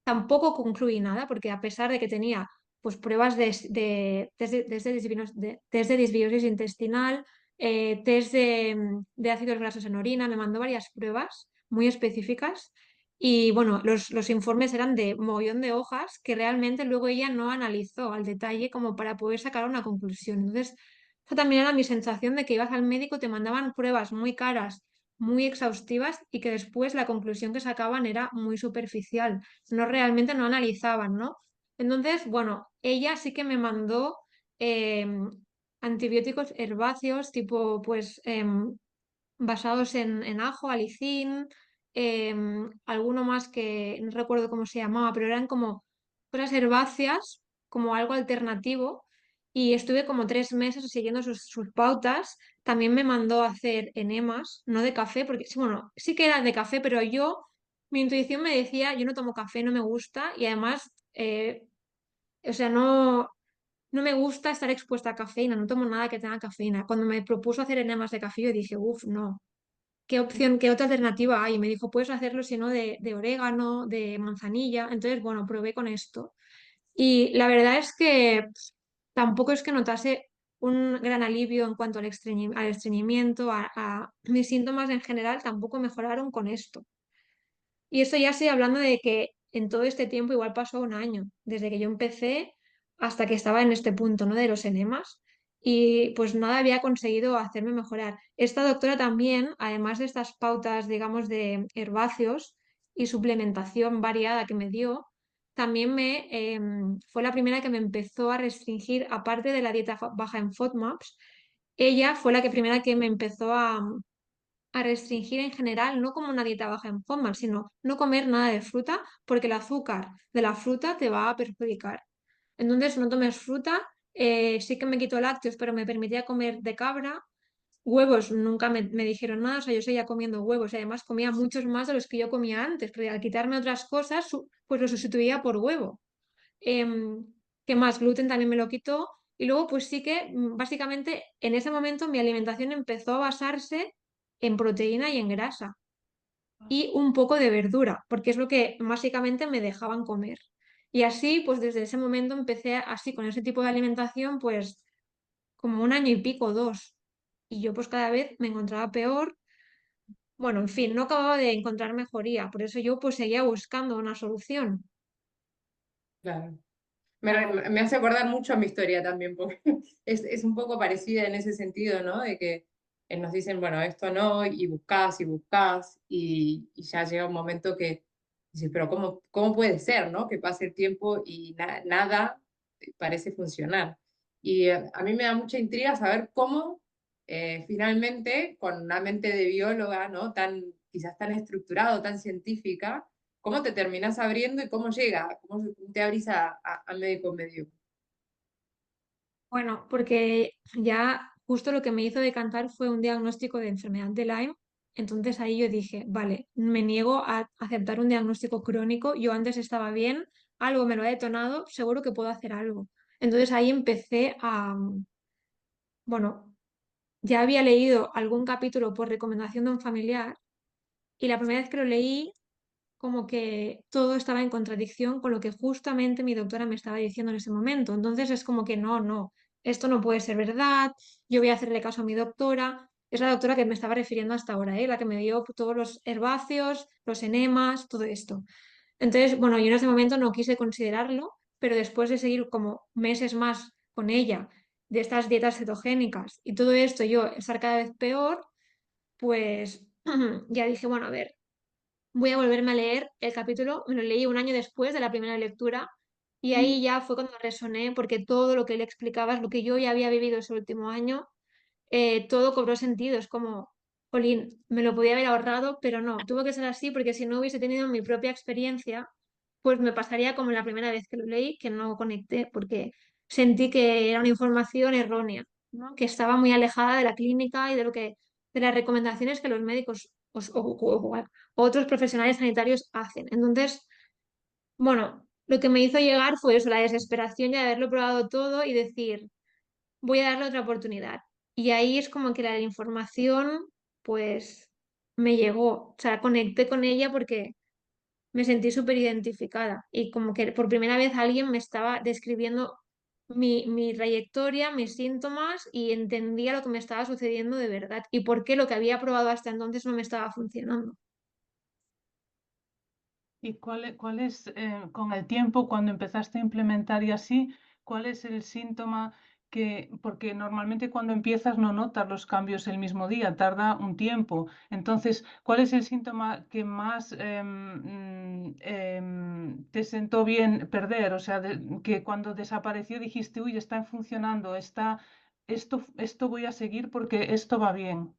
Tampoco concluí nada, porque a pesar de que tenía pues, pruebas test de disbiosis intestinal, test de ácidos grasos en orina, me mandó varias pruebas muy específicas. Y bueno, los informes eran de mogollón de hojas que realmente luego ella no analizó al detalle como para poder sacar una conclusión. Entonces, esa también era mi sensación de que ibas al médico, te mandaban pruebas muy caras, muy exhaustivas y que después la conclusión que sacaban era muy superficial. Realmente no analizaban, ¿no? Entonces, bueno, ella sí que me mandó antibióticos herbáceos tipo pues basados en ajo, alicín, alguno más que no recuerdo cómo se llamaba, pero eran como cosas herbáceas, como algo alternativo. Y estuve como 3 meses siguiendo sus pautas. También me mandó a hacer enemas, no de café, porque sí, bueno, sí que era de café, pero mi intuición me decía, yo no tomo café, no me gusta, y además, o sea, no me gusta estar expuesta a cafeína, no tomo nada que tenga cafeína. Cuando me propuso hacer enemas de café, yo dije, uff, no. ¿Qué opción, qué otra alternativa hay? Y me dijo, puedes hacerlo si no de orégano, de manzanilla. Entonces, bueno, probé con esto. Y la verdad es que tampoco es que notase un gran alivio en cuanto al estreñimiento, a mis síntomas en general tampoco mejoraron con esto. Y eso ya estoy hablando de que en todo este tiempo igual pasó un año, desde que yo empecé hasta que estaba en este punto, ¿no? De los enemas. Y pues nada había conseguido hacerme mejorar. Esta doctora también, además de estas pautas, digamos, de herbáceos y suplementación variada que me dio, también fue la primera que me empezó a restringir, aparte de la dieta baja en FODMAPs, ella fue la que primera que me empezó a restringir en general, no como una dieta baja en FODMAP, sino no comer nada de fruta, porque el azúcar de la fruta te va a perjudicar. Entonces, no tomes fruta, sí que me quitó lácteos, pero me permitía comer de cabra, huevos nunca me dijeron nada, o sea, yo seguía comiendo huevos y además comía muchos más de los que yo comía antes, porque al quitarme otras cosas, pues lo sustituía por huevo. Em, ¿Qué más? Gluten también me lo quitó. Y luego, pues sí que básicamente en ese momento mi alimentación empezó a basarse en proteína y en grasa y un poco de verdura, porque es lo que básicamente me dejaban comer. Y así, pues desde ese momento empecé así con ese tipo de alimentación, pues como un año y pico, dos. Y yo pues cada vez me encontraba peor. Bueno, en fin, no acababa de encontrar mejoría, por eso yo pues seguía buscando una solución. Claro. Me hace acordar mucho a mi historia también, porque es un poco parecida en ese sentido, ¿no? De que nos dicen, bueno, esto no, y buscas, y ya llega un momento que dices, pero ¿cómo puede ser, ¿no? Que pase el tiempo y nada parece funcionar. Y a mí me da mucha intriga saber cómo finalmente, con una mente de bióloga, ¿no? Quizás tan estructurado, tan científica, ¿cómo te terminás abriendo y cómo llega? ¿Cómo te abrís a médico medio? Bueno, porque ya justo lo que me hizo decantar fue un diagnóstico de enfermedad de Lyme. Entonces ahí yo dije, vale, me niego a aceptar un diagnóstico crónico. Yo antes estaba bien, algo me lo ha detonado, seguro que puedo hacer algo. Entonces ahí empecé a, bueno, ya había leído algún capítulo por recomendación de un familiar y la primera vez que lo leí como que todo estaba en contradicción con lo que justamente mi doctora me estaba diciendo en ese momento. Entonces es como que no, esto no puede ser verdad, yo voy a hacerle caso a mi doctora. Es la doctora que me estaba refiriendo hasta ahora, ¿eh? La que me dio todos los herbáceos, los enemas, todo esto. Entonces, bueno, yo en ese momento no quise considerarlo, pero después de seguir como meses más con ella, de estas dietas cetogénicas y todo esto, yo estar cada vez peor, pues ya dije, bueno, a ver, voy a volverme a leer el capítulo, me lo leí un año después de la primera lectura y ahí ya fue cuando resoné porque todo lo que él explicaba es lo que yo ya había vivido ese último año, todo cobró sentido, es como, Jolín, me lo podía haber ahorrado, pero no, tuvo que ser así porque si no hubiese tenido mi propia experiencia, pues me pasaría como la primera vez que lo leí, que no conecté porque sentí que era una información errónea, ¿no? Que estaba muy alejada de la clínica y de lo que, de las recomendaciones que los médicos o otros profesionales sanitarios hacen. Entonces, bueno, lo que me hizo llegar fue eso, la desesperación de haberlo probado todo y decir, voy a darle otra oportunidad. Y ahí es como que la información, pues, me llegó, o sea, conecté con ella porque me sentí súper identificada y como que por primera vez alguien me estaba describiendo mi trayectoria, mis síntomas y entendía lo que me estaba sucediendo de verdad y por qué lo que había probado hasta entonces no me estaba funcionando. ¿Y cuál es, con el tiempo, cuando empezaste a implementar y así, cuál es el síntoma que, porque normalmente cuando empiezas no notas los cambios el mismo día, tarda un tiempo. Entonces, ¿cuál es el síntoma que más te sentó bien perder? O sea, que cuando desapareció dijiste, uy, está funcionando, esto voy a seguir porque esto va bien.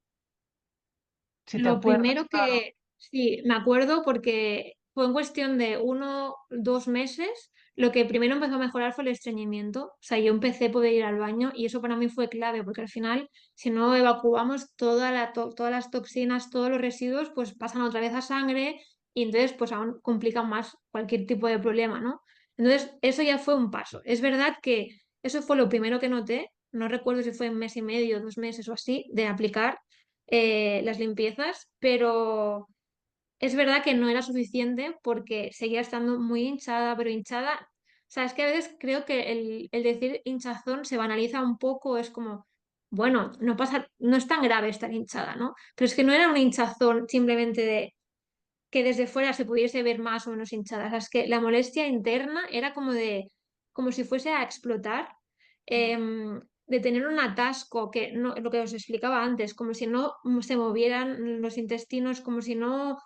Si te Lo acuerdas, primero claro. que sí, me acuerdo porque fue en cuestión de 1, 2 meses. Lo que primero empezó a mejorar fue el estreñimiento. O sea, yo empecé a poder ir al baño y eso para mí fue clave porque al final, si no evacuamos todas las toxinas, todos los residuos, pues pasan otra vez a sangre y entonces pues aún complican más cualquier tipo de problema, ¿no? Entonces, eso ya fue un paso. Es verdad que eso fue lo primero que noté. No recuerdo si fue un mes y medio, 2 meses o así, de aplicar las limpiezas, pero es verdad que no era suficiente porque seguía estando muy hinchada, pero hinchada, o sea, es que a veces creo que el decir hinchazón se banaliza un poco, es como, bueno, no pasa, no es tan grave estar hinchada, ¿no? Pero es que no era un hinchazón simplemente de que desde fuera se pudiese ver más o menos hinchada, o sea, es que la molestia interna era como de, como si fuese a explotar, de tener un atasco, que no, lo que os explicaba antes, como si no se movieran los intestinos, como si no,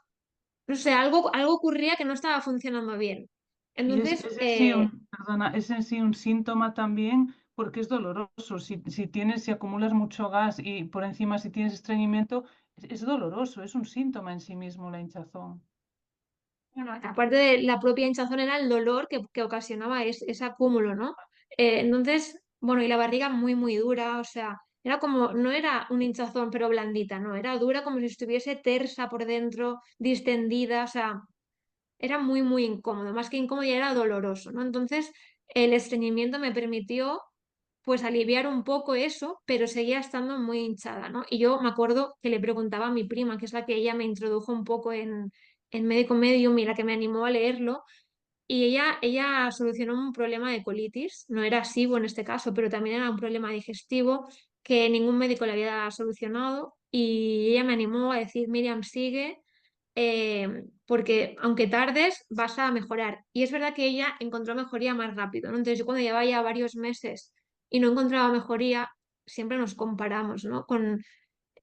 no sé, algo ocurría que no estaba funcionando bien. Y Entonces, es en sí perdona, es en sí un síntoma también porque es doloroso. Si tienes, si acumulas mucho gas y por encima si tienes estreñimiento, es doloroso, es un síntoma en sí mismo la hinchazón. bueno, aparte de la propia hinchazón era el dolor que ocasionaba ese acúmulo, ¿no? Entonces, bueno, y la barriga muy, muy dura, o sea, Era como, no era un hinchazón pero blandita, no, era dura como si estuviese tersa por dentro, distendida, o sea, era muy, muy incómodo, más que incómodo ya era doloroso, ¿no? Entonces, el estreñimiento me permitió pues aliviar un poco eso, pero seguía estando muy hinchada, ¿no? Y yo me acuerdo que le preguntaba a mi prima, que es la que ella me introdujo un poco en Médico Medium y la que me animó a leerlo, y ella solucionó un problema de colitis, no era SIBO en este caso, pero también era un problema digestivo que ningún médico le había solucionado, y ella me animó a decir, Miriam, sigue, porque aunque tardes vas a mejorar. Y es verdad que ella encontró mejoría más rápido, ¿no? Entonces yo cuando llevaba ya varios meses y no encontraba mejoría, siempre nos comparamos, ¿no? Con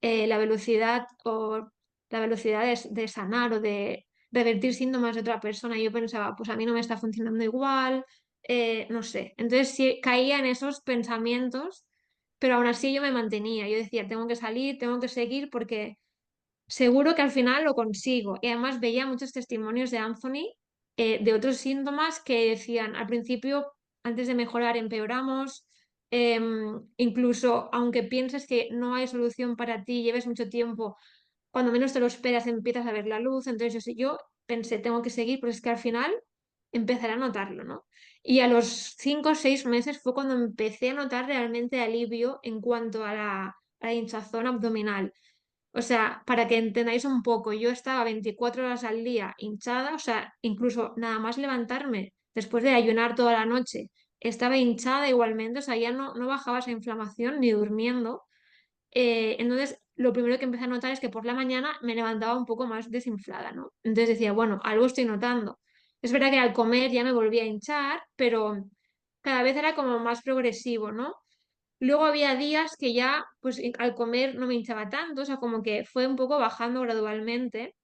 la velocidad o la velocidad de sanar o de revertir síntomas de otra persona. Y yo pensaba, pues a mí no me está funcionando igual, no sé. Entonces sí, caía en esos pensamientos, pero aún así yo me mantenía. Yo decía, tengo que salir, tengo que seguir porque seguro que al final lo consigo. Y además veía muchos testimonios de Anthony, de otros síntomas que decían, al principio, antes de mejorar, empeoramos. Incluso aunque pienses que no hay solución para ti, lleves mucho tiempo, cuando menos te lo esperas empiezas a ver la luz. Entonces yo pensé, tengo que seguir, pero es que al final empezaré a notarlo, ¿no? Y a los 5 o 6 meses fue cuando empecé a notar realmente alivio en cuanto a la hinchazón abdominal. O sea, para que entendáis un poco, yo estaba 24 horas al día hinchada, o sea, incluso nada más levantarme después de ayunar toda la noche, estaba hinchada igualmente, o sea, ya no bajaba esa inflamación ni durmiendo. Entonces, lo primero que empecé a notar es que por la mañana me levantaba un poco más desinflada, ¿no? Entonces decía, bueno, algo estoy notando. Es verdad que al comer ya me volvía a hinchar, pero cada vez era como más progresivo, ¿no? Luego había días que ya, pues al comer no me hinchaba tanto, o sea, como que fue un poco bajando gradualmente.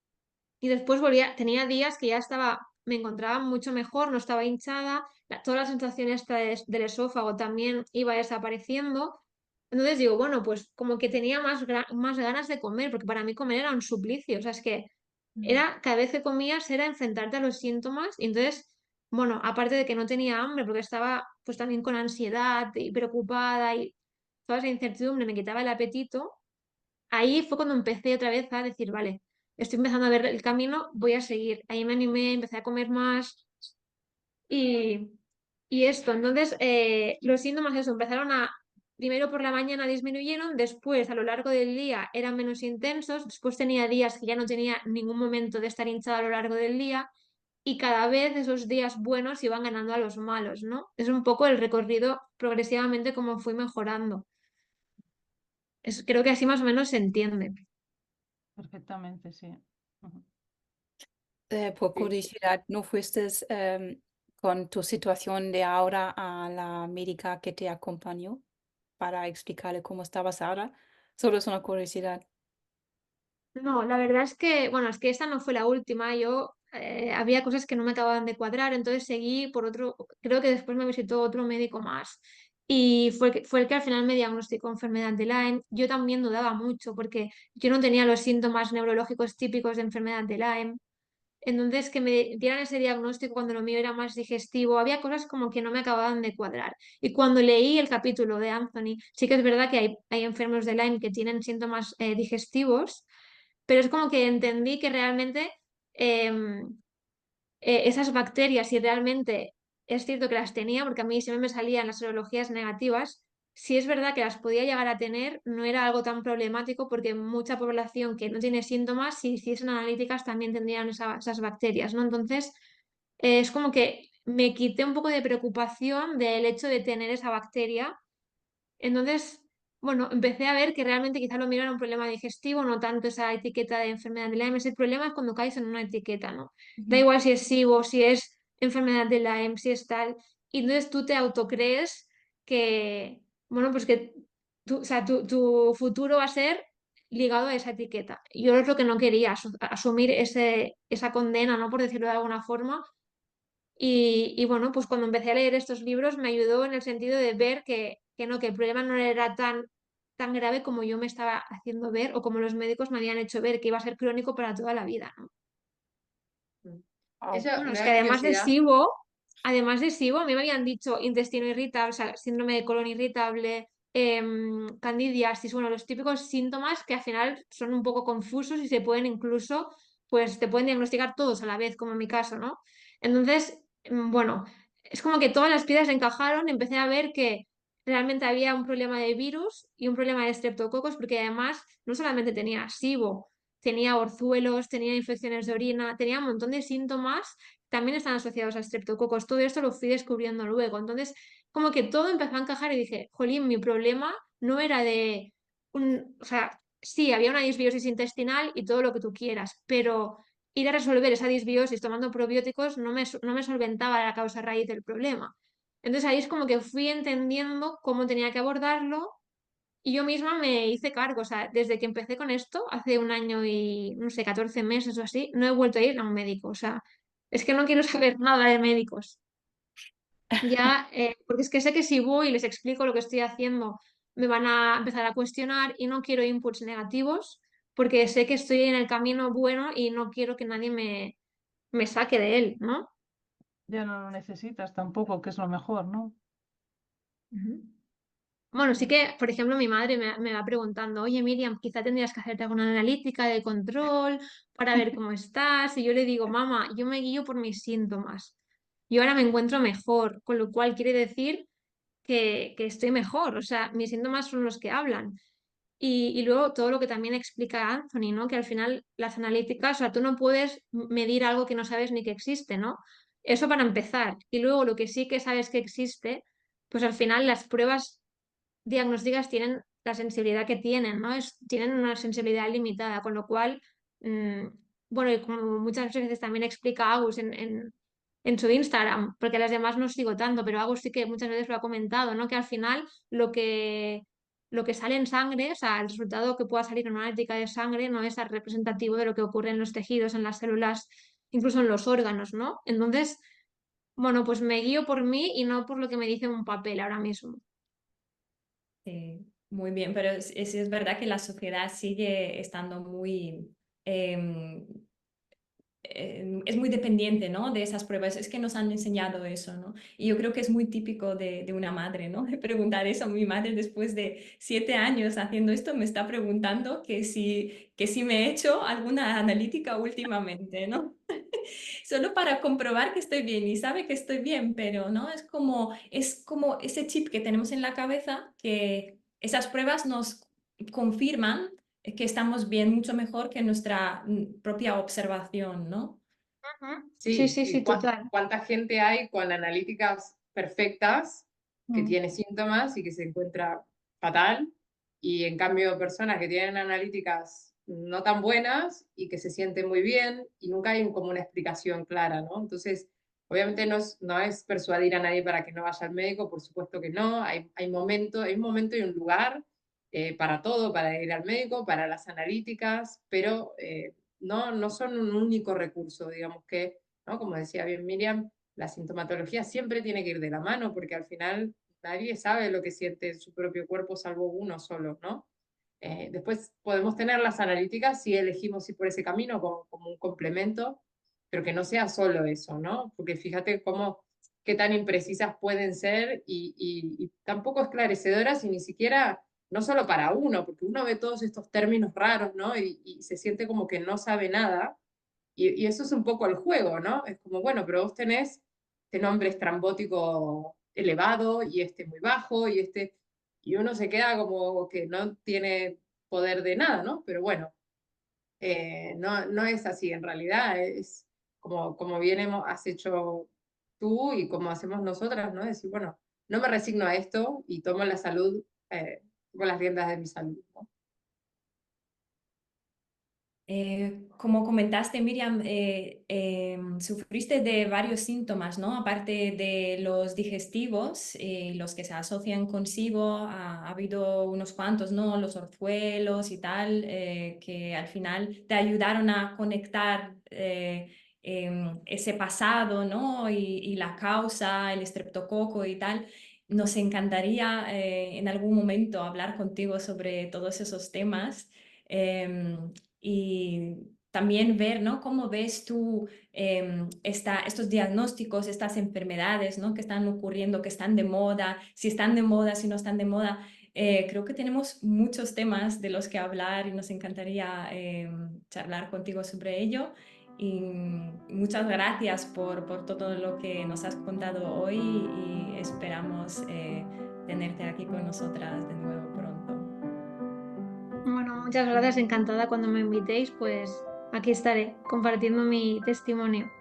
Y después volvía, tenía días que ya estaba, me encontraba mucho mejor, no estaba hinchada, toda la sensación esta del esófago también iba desapareciendo. Entonces digo, bueno, pues como que tenía más ganas de comer, porque para mí comer era un suplicio, o sea, es que era, cada vez que comías era enfrentarte a los síntomas, y entonces, bueno, aparte de que no tenía hambre, porque estaba pues también con ansiedad y preocupada y toda esa incertidumbre me quitaba el apetito. Ahí fue cuando empecé otra vez a decir, vale, estoy empezando a ver el camino, voy a seguir. Ahí me animé, empecé a comer más y, y esto. Entonces, los síntomas eso, empezaron a, primero por la mañana disminuyeron, después a lo largo del día eran menos intensos, después tenía días que ya no tenía ningún momento de estar hinchada a lo largo del día, y cada vez esos días buenos iban ganando a los malos, ¿no? Es un poco el recorrido progresivamente como fui mejorando. Creo que así más o menos se entiende. Perfectamente, sí. Ujú. Por Sí. curiosidad, ¿no fuiste con tu situación de ahora a la médica que te acompañó para explicarle cómo estabas ahora? Solo es una curiosidad. No, la verdad es que, bueno, es que esta no fue la última. Yo había cosas que no me acababan de cuadrar, entonces seguí por otro, creo que después me visitó otro médico más. Y fue el que al final me diagnosticó enfermedad de Lyme. Yo también dudaba mucho porque yo no tenía los síntomas neurológicos típicos de enfermedad de Lyme. Entonces, que me dieran ese diagnóstico cuando lo mío era más digestivo, había cosas como que no me acababan de cuadrar. Y cuando leí el capítulo de Anthony, sí que es verdad que hay enfermos de Lyme que tienen síntomas digestivos, pero es como que entendí que realmente em, esas bacterias, si realmente es cierto que las tenía, porque a mí siempre me salían las serologías negativas, si es verdad que las podía llegar a tener, no era algo tan problemático porque mucha población que no tiene síntomas, si hiciesen analíticas también tendrían esas bacterias, ¿no? Entonces, es como que me quité un poco de preocupación del hecho de tener esa bacteria. Entonces, bueno, empecé a ver que realmente quizá lo mío era un problema digestivo, no tanto esa etiqueta de enfermedad de Lyme. El problema es cuando caes en una etiqueta, ¿no? Da Ujú. igual si es SIBO, si es enfermedad de Lyme, si es tal. Y entonces tú te autocrees que, bueno, pues que o sea, tu futuro va a ser ligado a esa etiqueta. Yo es lo que no quería, asumir esa condena, ¿no? Por decirlo de alguna forma. Y bueno, pues cuando empecé a leer estos libros me ayudó en el sentido de ver que no, que el problema no era tan grave como yo me estaba haciendo ver o como los médicos me habían hecho ver, que iba a ser crónico para toda la vida, ¿no? Wow. Eso Bueno, me es que da curiosidad. además de SIBO, a mí me habían dicho intestino irritable, o sea, síndrome de colon irritable, candidiasis, bueno, los típicos síntomas que al final son un poco confusos y se pueden incluso, pues te pueden diagnosticar todos a la vez, como en mi caso, ¿no? Entonces, bueno, es como que todas las piezas encajaron, empecé a ver que realmente había un problema de virus y un problema de estreptococos, porque además no solamente tenía SIBO, tenía orzuelos, tenía infecciones de orina, tenía un montón de síntomas, también están asociados a estreptococos. Todo esto lo fui descubriendo luego. Entonces, como que todo empezó a encajar y dije, jolín, mi problema no era de o sea, sí, había una disbiosis intestinal y todo lo que tú quieras, pero ir a resolver esa disbiosis tomando probióticos no me solventaba la causa raíz del problema. Entonces ahí es como que fui entendiendo cómo tenía que abordarlo y yo misma me hice cargo. O sea, desde que empecé con esto, hace 1 año y, no sé, 14 meses o así, no he vuelto a ir a un médico. O sea, es que no quiero saber nada de médicos. Ya, porque es que sé que si voy y les explico lo que estoy haciendo, me van a empezar a cuestionar y no quiero inputs negativos porque sé que estoy en el camino bueno y no quiero que nadie me saque de él, ¿no? Ya no lo necesitas tampoco, que es lo mejor, ¿no? Ujú. Bueno, sí que, por ejemplo, mi madre me va preguntando, oye, Miriam, quizá tendrías que hacerte alguna analítica de control para ver cómo estás. Y yo le digo, mamá, yo me guío por mis síntomas. Yo ahora me encuentro mejor, con lo cual quiere decir que estoy mejor. O sea, mis síntomas son los que hablan. Y luego todo lo que también explica Anthony, ¿no? Que al final las analíticas, o sea, tú no puedes medir algo que no sabes ni que existe, ¿no? Eso para empezar. Y luego lo que sí que sabes que existe, pues al final las pruebas diagnósticas tienen la sensibilidad que tienen, ¿no? Tienen una sensibilidad limitada, con lo cual, mm, bueno, y como muchas veces también explica Agus en su Instagram, porque a las demás no sigo tanto, pero Agus sí que muchas veces lo ha comentado, ¿no? Que al final lo que sale en sangre, o sea, el resultado que pueda salir en una analítica de sangre no es representativo de lo que ocurre en los tejidos, en las células, incluso en los órganos, ¿no? Entonces, bueno, pues me guío por mí y no por lo que me dice un papel ahora mismo. Sí, muy bien, pero es verdad que la sociedad sigue estando muy, em, es muy dependiente, ¿no? De esas pruebas. Es que nos han enseñado eso, ¿no? Y yo creo que es muy típico de una madre, ¿no? De preguntar eso. Mi madre, después de 7 años haciendo esto, me está preguntando que si me he hecho alguna analítica últimamente, ¿no? Solo para comprobar que estoy bien y sabe que estoy bien, pero ¿no? Es como ese chip que tenemos en la cabeza que esas pruebas nos confirman que estamos bien mucho mejor que nuestra propia observación, ¿no? Ujú. Sí, Sí, sí, y sí, total. cuánta gente hay con analíticas perfectas que Mm. tiene síntomas y que se encuentra fatal, y en cambio personas que tienen analíticas no tan buenas y que se sienten muy bien y nunca hay como una explicación clara, ¿no? Entonces, obviamente no es persuadir a nadie para que no vaya al médico, por supuesto que no, hay un momento y un lugar para todo, para ir al médico, para las analíticas, pero no son un único recurso, digamos que, ¿no? Como decía bien Miriam, la sintomatología siempre tiene que ir de la mano, porque al final nadie sabe lo que siente en su propio cuerpo salvo uno solo, ¿no? Después podemos tener las analíticas si elegimos ir por ese camino como un complemento, pero que no sea solo eso, ¿no? Porque fíjate qué tan imprecisas pueden ser y tan poco esclarecedoras y ni siquiera, no solo para uno, porque uno ve todos estos términos raros, ¿no? Y se siente como que no sabe nada. Y eso es un poco el juego, ¿no? Es como, bueno, pero vos tenés este nombre estrambótico elevado y este muy bajo y uno se queda como que no tiene poder de nada, ¿no? Pero bueno, no es así, en realidad es como bien has hecho tú y como hacemos nosotras, ¿no? Decir, bueno, no me resigno a esto y tomo la salud, tomo las riendas de mi salud, ¿no? Como comentaste, Miriam, sufriste de varios síntomas, ¿no? Aparte de los digestivos, los que se asocian con SIBO, ha habido unos cuantos, ¿no? Los orzuelos y tal, que al final te ayudaron a conectar ese pasado, ¿no? Y la causa, el estreptococo y tal. Nos encantaría en algún momento hablar contigo sobre todos esos temas. Y también ver, ¿no? Cómo ves tú estos diagnósticos, estas enfermedades, ¿no? Que están ocurriendo, que están de moda, si están de moda, si no están de moda. Creo que tenemos muchos temas de los que hablar y nos encantaría charlar contigo sobre ello. Y muchas gracias por todo lo que nos has contado hoy y esperamos tenerte aquí con nosotras de nuevo pronto. Bueno, muchas gracias, encantada cuando me invitéis, pues aquí estaré compartiendo mi testimonio.